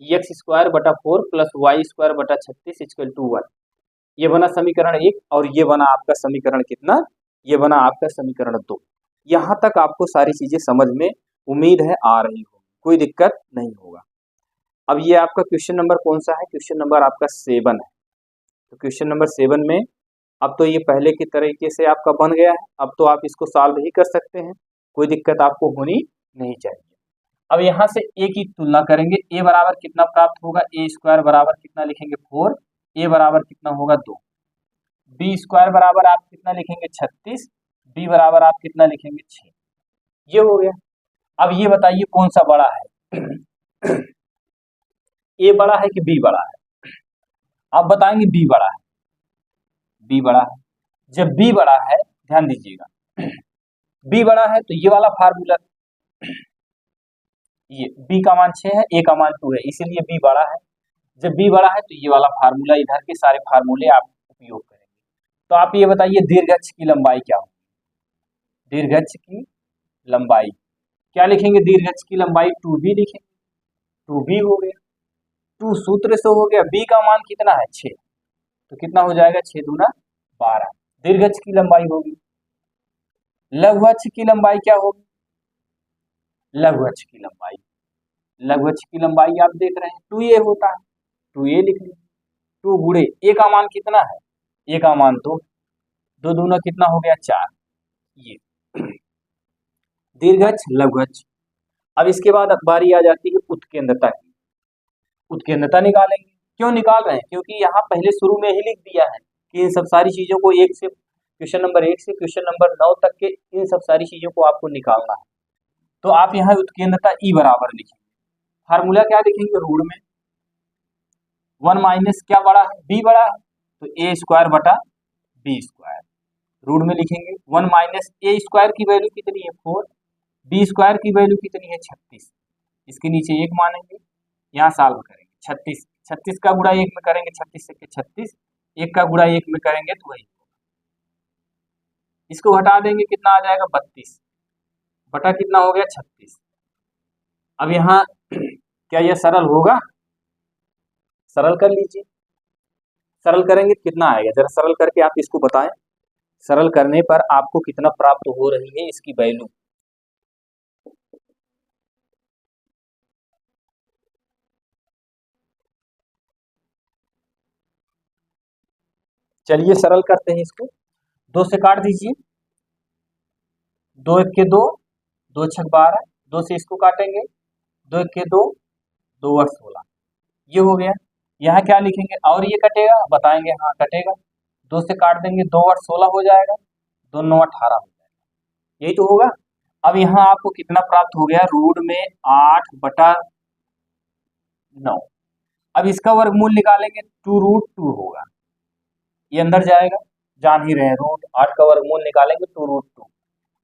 x² बटा 4 प्लस y² बटा 36 = 1। ये बना समीकरण 1 और ये बना आपका समीकरण कितना, ये बना आपका समीकरण 2। यहाँ तक आपको सारी चीजें समझ में उम्मीद है आ रही होगी, कोई दिक्कत नहीं होगा। अब ये आपका क्वेश्चन नंबर कौन सा है, क्वेश्चन नंबर आपका 7 है। तो क्वेश्चन नंबर 7 में अब तो ये पहले की तरीके से आपका बन गया है, अब तो आप इसको सॉल्व ही कर सकते हैं, कोई दिक्कत आपको होनी नहीं चाहिए। अब यहाँ से a की तुलना करेंगे, a बराबर कितना प्राप्त होगा, a² बराबर कितना लिखेंगे 4, a बराबर कितना होगा 2, b² बराबर आप कितना लिखेंगे 36, b बराबर आप कितना लिखेंगे 6। ये हो गया। अब ये बताइए कौन सा बड़ा है a बड़ा है कि b बड़ा है? आप बताएंगे b बड़ा है, b बड़ा है। जब b बड़ा है, ध्यान दीजिएगा, b बड़ा है तो ये वाला फार्मूला, ये b का मान 6 है, a का मान 2 है, इसीलिए b बड़ा है। जब b बड़ा है तो ये वाला फार्मूला, इधर के सारे फार्मूले आप उपयोग करेंगे। तो आप ये बताइए दीर्घअक्ष की लंबाई क्या होगी? दीर्घअक्ष की लंबाई क्या लिखेंगे? दीर्घअक्ष की लंबाई 2b लिखेंगे, 2b हो गया। 2 सूत्र से हो गया, b का मान कितना है 6, तो कितना हो जाएगा 6 दूना 12, दीर्घअक्ष की लंबाई होगी। लघु अक्ष की लंबाई क्या होगी? लघु अक्ष की लंबाई, लघु अक्ष की लंबाई आप देख रहे हैं 2a होता है, 2a लिख लीजिए। 2 गुणे a का मान कितना है, a का मान 2, 2 दूना कितना हो गया 4। ये दीर्घअक्ष लघु अक्ष। अब इसके बाद बारी आ जाती है उत्केंद्रता की। उत्केंद्रता निकालेंगे, क्यों निकाल रहे हैं? क्योंकि यहाँ पहले शुरू में ही लिख दिया है कि इन सब सारी चीजों को क्वेश्चन नंबर 1 से क्वेश्चन नंबर 9 तक के इन सब सारी चीजों को आपको निकालना है। तो आप यहाँ उत्केंद्रता E बराबर लिखेंगे, फार्मूला क्या लिखेंगे रूट में 1 माइनस क्या बड़ा है, b बड़ा है, तो a² बटा b², रूट में लिखेंगे 1 माइनस a² की वैल्यू कितनी है 4, b² की वैल्यू कितनी है 36, इसके नीचे 1 मानेंगे, यहाँ सॉल्व करेंगे 36, 36 का गुणा 1 में करेंगे 36 से 36, 1 का गुणा 1 में करेंगे तो वही, इसको हटा देंगे कितना आ जाएगा 32 बटा कितना हो गया 36। अब यहाँ क्या यह सरल होगा? सरल कर लीजिए, सरल करेंगे कितना आएगा, जरा सरल करके आप इसको बताएं, सरल करने पर आपको कितना प्राप्त हो रही है इसकी वैल्यू। चलिए सरल करते हैं इसको, 2 से काट दीजिए, 2 1 के 2, 2 6 12, 2 से इसको काटेंगे, 2 1 के 2, 2 और 16, ये हो गया। यहाँ क्या लिखेंगे, और ये कटेगा, बताएंगे हाँ कटेगा, 2 से काट देंगे, 2 और 16 हो जाएगा, 2 9 18 हो जाएगा, यही तो होगा। अब यहाँ आपको कितना प्राप्त हो गया, रूट में 8 बटा 9। अब इसका वर्गमूल निकालेंगे, 2√2 होगा, ये अंदर जाएगा, जान ही रहे हैं, रूट 8 का वर्गमूल निकालेंगे 2√2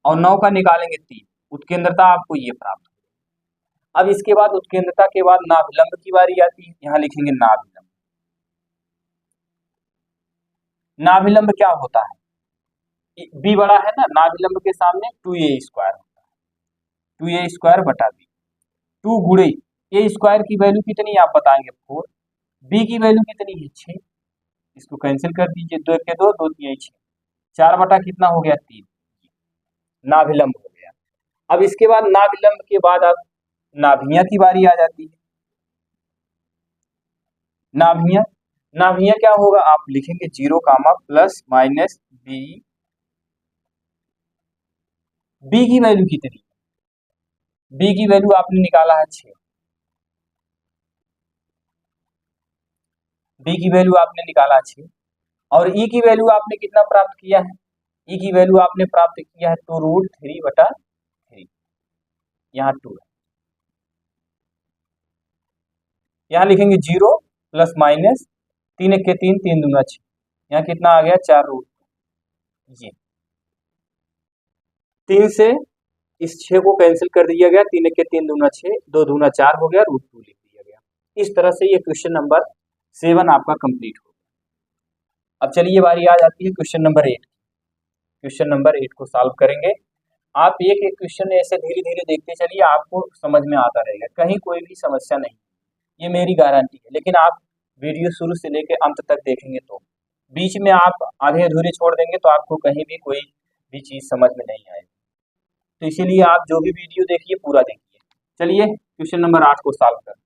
और 9 का निकालेंगे 3, उत्केंद्रता आपको ये प्राप्त हो। अब इसके बाद उत्केंद्रता के बाद नाभिलंब की बारी आती है, यहाँ लिखेंगे नाभिलंब। नाभिलंब क्या होता है, b बड़ा है ना, नाभिलंब के सामने 2a² होता है, 2a² बटा b, 2 गुणे a² की वैल्यू कितनी है आप बताएंगे 4, b की वैल्यू कितनी है 6, इसको कैंसिल कर दीजिए, 2 1 के 2, 2 3 6, 4 बटा कितना हो गया 3, नाभिलंब हो गया। अब इसके बाद नाभिलंब के बाद अब नाभियां की बारी आ जाती है। नाभियां नाभियां क्या होगा, आप लिखेंगे 0 कामा प्लस माइनस बी। बी की वैल्यू कितनी, बी की वैल्यू आपने निकाला है 6, बी की वैल्यू आपने निकाला 6, और ई की वैल्यू आपने कितना प्राप्त किया है, ई की वैल्यू आपने प्राप्त किया है 2√3/3, यहाँ 2 है। यहाँ लिखेंगे 0 प्लस माइनस 3 1 के 3, 3 दूना 6, यहाँ कितना आ गया 4√2। ये 3 से इस 6 को कैंसिल कर दिया गया, 3 1 के 3 दूना 6, 2 दूना 4 हो गया, √2 लिख दिया गया। इस तरह से ये क्वेश्चन नंबर 7 आपका कंप्लीट हो गया। अब चलिए बारी आ जाती है क्वेश्चन नंबर 8। क्वेश्चन नंबर 8 को सॉल्व करेंगे। आप एक एक क्वेश्चन ऐसे धीरे धीरे देखते चलिए, आपको समझ में आता रहेगा, कहीं कोई भी समस्या नहीं, ये मेरी गारंटी है। लेकिन आप वीडियो शुरू से लेकर अंत तक देखेंगे, तो बीच में आप आधे अधूरे छोड़ देंगे तो आपको कहीं भी कोई भी चीज समझ में नहीं आएगी। तो इसीलिए आप जो भी वीडियो देखिए पूरा देखिए। चलिए क्वेश्चन नंबर 8 को सॉल्व करते हैं।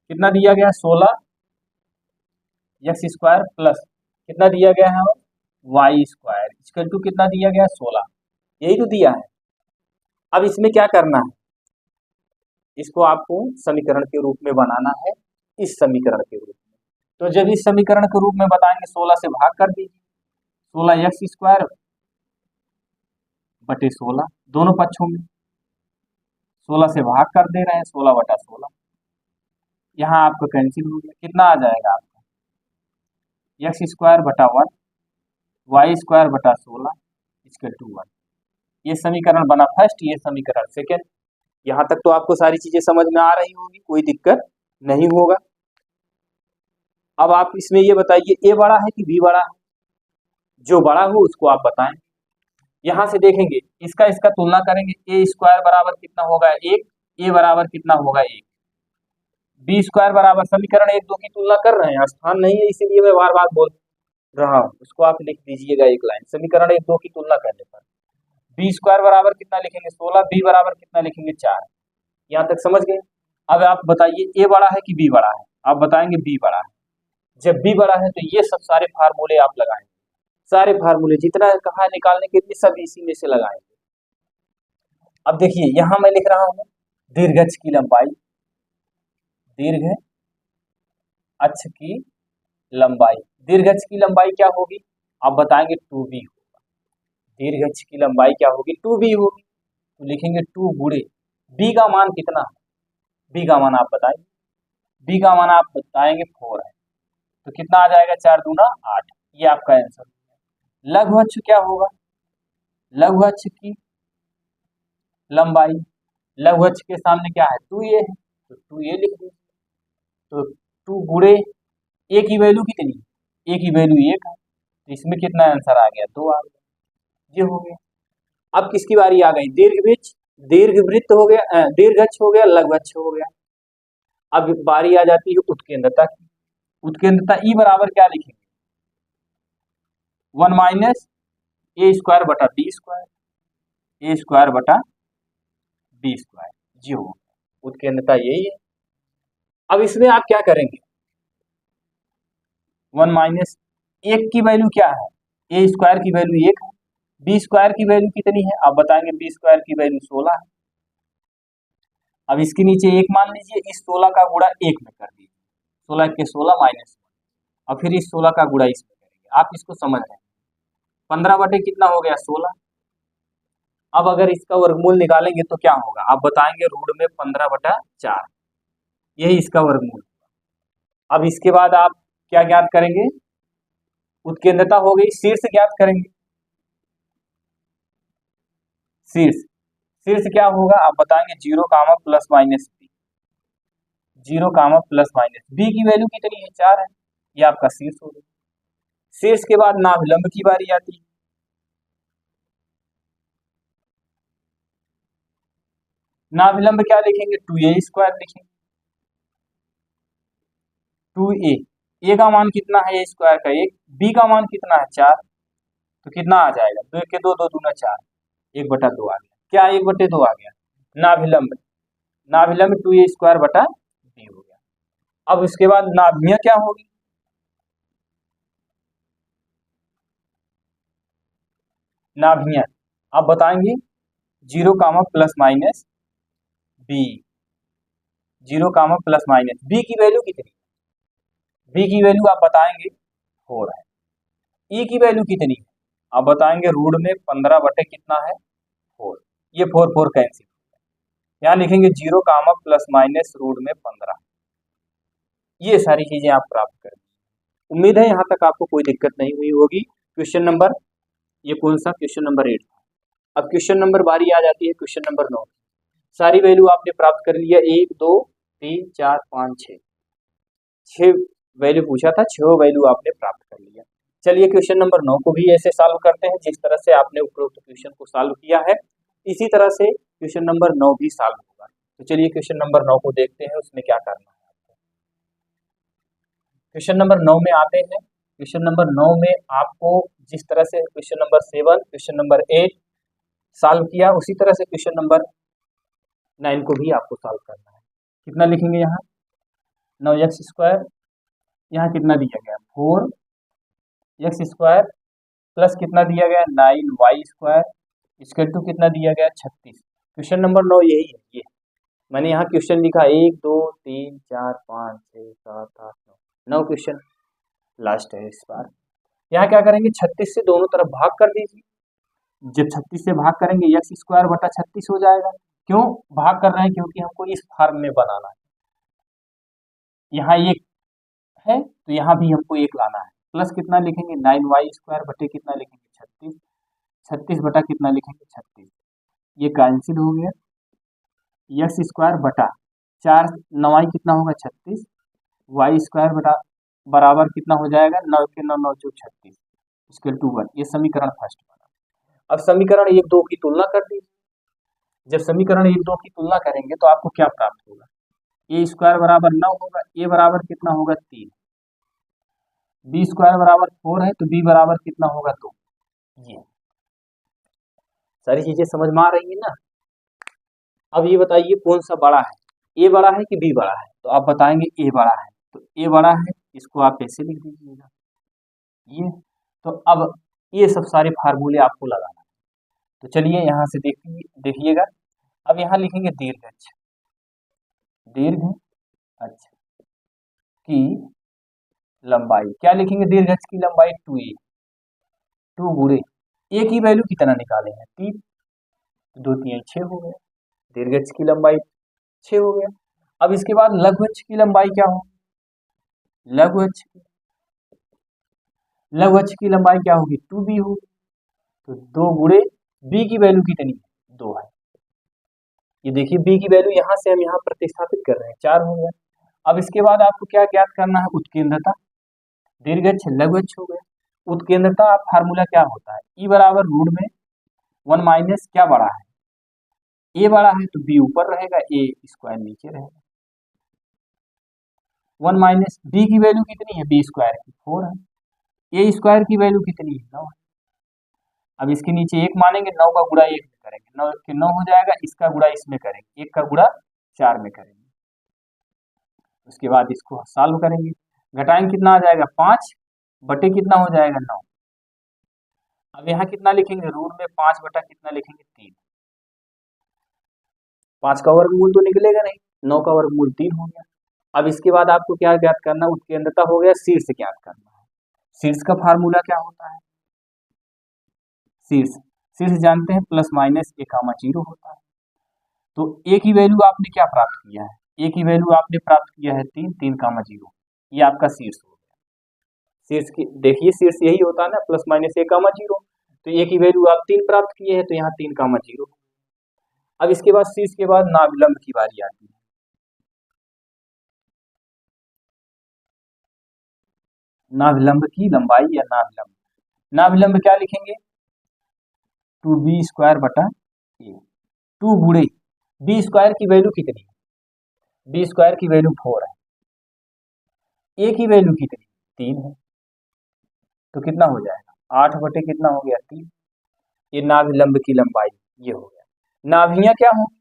कितना दिया गया 16x² प्लस कितना दिया गया है y² इक्वल टू कितना दिया गया 16, यही तो दिया है। अब इसमें क्या करना है, इसको आपको समीकरण के रूप में बनाना है, इस समीकरण के रूप में। तो जब इस समीकरण के रूप में बताएंगे 16 से भाग कर दीजिए, 16x² बटे 16 दोनों पक्षों में 16 से भाग कर दे रहे हैं, 16/16, यहाँ आपको कैंसिल हो गया, कितना आ जाएगा आपका x² बटा 1 y² बटा 16 इक्वल टू 1। ये समीकरण बना फर्स्ट, ये समीकरण सेकेंड। यहाँ तक तो आपको सारी चीजें समझ में आ रही होगी, कोई दिक्कत नहीं होगा। अब आप इसमें ये बताइए ए बड़ा है कि बी बड़ा है, जो बड़ा हो उसको आप बताएं। यहाँ से देखेंगे इसका इसका तुलना करेंगे, a² बराबर कितना होगा 1, a बराबर कितना होगा 1, b² बराबर समीकरण 1 2 की तुलना कर रहे हैं, स्थान नहीं है इसीलिए मैं बार बार बोल रहा हूँ, उसको आप लिख दीजिएगा एक लाइन, समीकरण 1 2 की तुलना करने पर b² बराबर कितना लिखेंगे 16, b बराबर कितना लिखेंगे 4। यहाँ तक समझ गए। अब आप बताइए a बड़ा है कि b बड़ा है, आप बताएंगे b बड़ा है। जब b बड़ा है तो ये सब सारे फार्मूले आप लगाएंगे, सारे फार्मूले जितना कहा निकालने के लिए सब इसी में से लगाएंगे। अब देखिए यहाँ मैं लिख रहा हूँ दीर्घ की लंबाई, दीर्घ अक्ष की लंबाई, दीर्घ अक्ष की लंबाई क्या होगी आप बताएंगे 2b होगा, दीर्घ अक्ष की लंबाई क्या होगी 2b होगी, तो लिखेंगे 2 गुणे b का मान कितना है, b का मान आप बताएंगे, b का मान आप बताएंगे 4 है, तो कितना आ जाएगा 4 दूना 8, ये आपका आंसर। लघु अक्ष क्या होगा, लघु अक्ष की लंबाई, लघु अक्ष के सामने क्या है 2a है, तो 2a लिख दीजिए, तो 2 गुणे a की वैल्यू कितनी, a की वैल्यू 1 है, तो इसमें कितना आंसर आ गया 2 आ गया, ये हो गया। अब किसकी बारी आ गई, दीर्घवृत्त, दीर्घवृत्त हो गया, दीर्घ अक्ष हो गया, लघु अक्ष हो गया। अब बारी आ जाती है उत्केंद्रता की, उत्केंद्रता ई बराबर क्या लिखेंगे 1 माइनस a² बटा b², a² बटा b², जी हो, उत्केंद्रता यही है। अब इसमें आप क्या करेंगे 1 माइनस 1 की वैल्यू क्या है, a² की वैल्यू 1 है, b² की वैल्यू कितनी है आप बताएंगे b² की वैल्यू 16 है। अब इसके नीचे 1 मान लीजिए, इस 16 का गुणा 1 में कर दीजिए, 16 के 16 माइनस 1, और फिर इस 16 का गुणा इसमें करेंगे, आप इसको समझ रहे हैं 15 बटे कितना हो गया 16। अब अगर इसका वर्गमूल निकालेंगे तो क्या होगा आप बताएंगे रूट में 15/4, यही इसका वर्गमूल। अब इसके बाद आप क्या ज्ञात करेंगे, उत्केंद्रता हो गई, शीर्ष ज्ञात करेंगे, शीर्ष, शीर्ष क्या होगा आप बताएंगे 0 कामा प्लस माइनस बी, 0 कामा प्लस माइनस बी की वैल्यू कितनी है 4 है, ये आपका शीर्ष हो गया। शीर्ष के बाद नाभिलंब की बारी आती है, नाभिलंब क्या लिखेंगे 2a² लिखेंगे, 2a, a का मान कितना है a² का 1, b का मान कितना है 4, तो कितना आ जाएगा, 2 के 2, 2 दूना 4, 1/2 आ गया। क्या 1/2 आ गया, नाभिलंब, नाभिलंब 2a² बटा b हो गया। अब इसके बाद नाभियां क्या होगी, नाभियां आप बताएंगे 0, plus minus b, 0, plus minus b की वैल्यू कितनी, b की वैल्यू आप बताएंगे 4 है। e की वैल्यू कितनी है, आप बताएंगे रूट में 15 बटे कितना है 4, ये 4 4 कैंसिल, यहाँ लिखेंगे 0, प्लस माइनस रूट में 15। ये सारी चीजें आप प्राप्त करें। उम्मीद है यहाँ तक आपको कोई दिक्कत नहीं हुई होगी। क्वेश्चन नंबर, ये कौन सा, क्वेश्चन नंबर 8 था। अब क्वेश्चन नंबर बारी आ जाती है क्वेश्चन नंबर 9। सारी वैल्यू आपने प्राप्त कर लिया, 1 2 3 4 5 6, 6 वैल्यू पूछा था, 6 वैल्यू आपने प्राप्त कर लिया। चलिए क्वेश्चन नंबर 9 को भी ऐसे सॉल्व करते हैं जिस तरह से आपने उपरोक्त क्वेश्चन को सॉल्व किया है, इसी तरह से क्वेश्चन नंबर 9 भी सॉल्व होगा। तो चलिए क्वेश्चन नंबर 9 को देखते हैं, उसमें क्या करना है। क्वेश्चन नंबर 9 में आते हैं। क्वेश्चन नंबर 9 में आपको जिस तरह से question number 7, question number 8 solve किया, उसी तरह से क्वेश्चन नंबर 9 को भी आपको सॉल्व करना है। कितना लिखेंगे यहाँ, 9x², यहाँ कितना दिया गया 4x² प्लस कितना दिया गया 9y², इसके टू कितना दिया गया 36। क्वेश्चन नंबर 9 यही है, ये मैंने यहाँ क्वेश्चन लिखा 1 2 3 4 5 6 7 8 9 क्वेश्चन लास्ट है इस बार। यहाँ क्या करेंगे, 36 से दोनों तरफ भाग कर दीजिए। जब 36 से भाग करेंगे x² बटा 36 हो जाएगा। क्यों भाग कर रहे हैं, क्योंकि हमको इस फॉर्म में बनाना है। यहाँ एक है तो यहाँ भी हमको एक लाना है, प्लस कितना लिखेंगे 9y² बटे कितना लिखेंगे 36, 36 बटा कितना लिखेंगे 36, ये कैंसिल हो गया। x² बटा 4 9y कितना होगा 36, y² बटा बराबर कितना हो जाएगा 9 के 9 9 चौक 36, इसके 2 1। ये समीकरण फर्स्ट बना। अब समीकरण 1 2 की तुलना कर दीजिए। जब समीकरण 1 2 की तुलना करेंगे तो आपको क्या प्राप्त होगा, a² बराबर 9 होगा, a बराबर कितना होगा 3, b² बराबर 4 है तो b बराबर कितना होगा 2। ये सारी चीजें समझ में आ रही है ना। अब ये बताइए कौन सा बड़ा है, a बड़ा है कि b बड़ा है, तो आप बताएंगे a बड़ा है, तो a बड़ा है, इसको आप ऐसे लिख दीजिएगा ये। तो अब ये सब सारे फार्मूले आपको लगाना है। तो चलिए यहाँ से देखिएगा। अब यहाँ लिखेंगे दीर्घ अक्ष, दीर्घ अक्ष की लंबाई, क्या लिखेंगे दीर्घ अक्ष की लंबाई 2a, 2 गुणे a की वैल्यू कितना निकाले हैं 3, 2 3 6 हो गया, दीर्घ अक्ष की लंबाई 6 हो गया। अब इसके बाद लघु अक्ष की लंबाई क्या हो, लघु अक्ष की लंबाई क्या होगी 2b होगी, तो 2 गुणे b की वैल्यू कितनी है 2 है। ये देखिए b की वैल्यू यहाँ से हम यहाँ प्रतिस्थापित कर रहे हैं 4 हो गया। अब इसके बाद आपको क्या ज्ञात करना है, उत्केंद्रता, दीर्घ अक्ष लघु अक्ष हो गया। उत्केंद्रता फार्मूला क्या होता है, e बराबर रूट में 1 माइनस क्या बड़ा है, a बड़ा है तो b ऊपर रहेगा, a² नीचे रहेगा। 1 माइनस b की वैल्यू कितनी है b² की 4 है, a² की वैल्यू कितनी है 9 है। अब इसके नीचे 1 मानेंगे, 9 का गुणा 1 में करेंगे, 9 के 9 हो जाएगा, इसका गुणा इसमें करेंगे, 1 का गुणा 4 में करेंगे। उसके बाद इसको सॉल्व करेंगे, घटाएंगे कितना आ जाएगा 5 बटे कितना हो जाएगा 9। अब यहाँ कितना लिखेंगे, रूट में 5 बटा कितना लिखेंगे 3, 5 का वर्गमूल तो निकलेगा नहीं, 9 का वर्गमूल 3 हो गया। अब इसके बाद आपको क्या ज्ञात करना, उत्केंद्रता हो गया, शीर्ष ज्ञात करना है। शीर्ष का फार्मूला क्या होता है, शीर्ष जानते हैं प्लस माइनस a, 0 होता है। तो a की वैल्यू आपने क्या प्राप्त किया है, a की वैल्यू आपने प्राप्त किया है 3, 3, 0, ये आपका शीर्ष हो गया। शीर्ष की देखिए, शीर्ष यही होता है ना, प्लस माइनस a, 0, तो a की वैल्यू आप 3 प्राप्त किए हैं, तो यहाँ 3, 0। अब इसके बाद शीर्ष के बाद नाभिलंब की बारी आती है। नाभिलंब की लंबाई या नाभिलंब क्या लिखेंगे 2b² बटा a, 2 गुणे b² की वैल्यू कितनी है, b² की वैल्यू 4 है, a की वैल्यू कितनी 3 है, तो कितना हो जाएगा 8 बटे कितना हो गया 3। ये नाभि लंब की लंबाई ये हो गया। नाभियां क्या होंगी,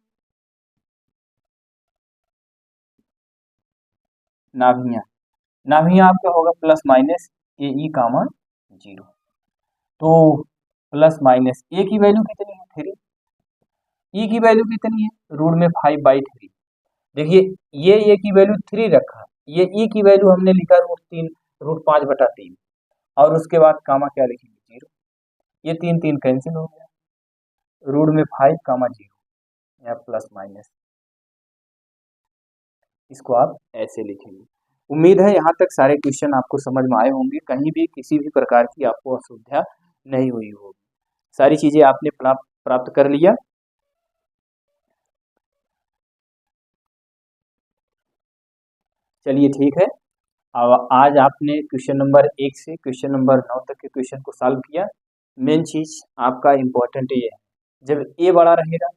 नाभियां आपका होगा प्लस माइनस ए ई कामा 0। तो प्लस माइनस ए की वैल्यू कितनी है 3, ई की वैल्यू कितनी है √5/3। देखिए ये ए की वैल्यू 3 रखा, ये ई की वैल्यू हमने लिखा √5/3 और उसके बाद कामा क्या लिखेंगे 0। ये 3 3 कैंसिल हो गया, √5, 0 या प्लस माइनस, इसको आप ऐसे लिखेंगे। उम्मीद है यहाँ तक सारे क्वेश्चन आपको समझ में आए होंगे, कहीं भी किसी भी प्रकार की आपको असुविधा नहीं हुई होगी, सारी चीजें आपने प्राप्त कर लिया। चलिए ठीक है, अब आज आपने क्वेश्चन नंबर 1 से क्वेश्चन नंबर 9 तक के क्वेश्चन को सॉल्व किया। मेन चीज आपका इम्पोर्टेंट ये है, जब ए बड़ा रहेगा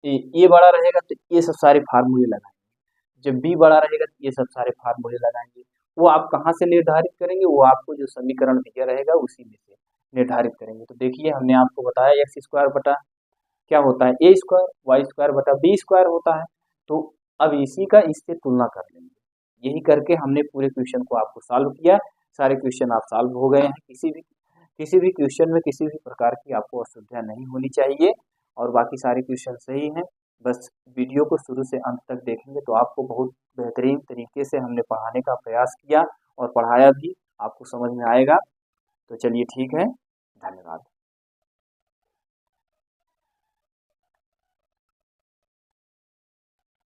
ए बड़ा रहेगा तो ये सब सारे फार्मूले लगाएंगे, जब बी बड़ा रहेगा तो ये सब सारे फार्मूले लगाएंगे। वो आप कहाँ से निर्धारित करेंगे, वो आपको जो समीकरण दिया रहेगा उसी में से निर्धारित करेंगे। तो देखिए हमने आपको बताया x² बटा क्या होता है a², y² बटा b² होता है। तो अब इसी का इससे तुलना कर लेंगे, यही करके हमने पूरे क्वेश्चन को आपको सॉल्व किया। सारे क्वेश्चन आप सॉल्व हो गए हैं, किसी भी क्वेश्चन में किसी भी प्रकार की आपको असुविधा नहीं होनी चाहिए और बाकी सारे क्वेश्चन सही हैं। बस वीडियो को शुरू से अंत तक देखेंगे तो आपको बहुत बेहतरीन तरीके से हमने पढ़ाने का प्रयास किया और पढ़ाया भी, आपको समझ में आएगा। तो चलिए ठीक है, धन्यवाद।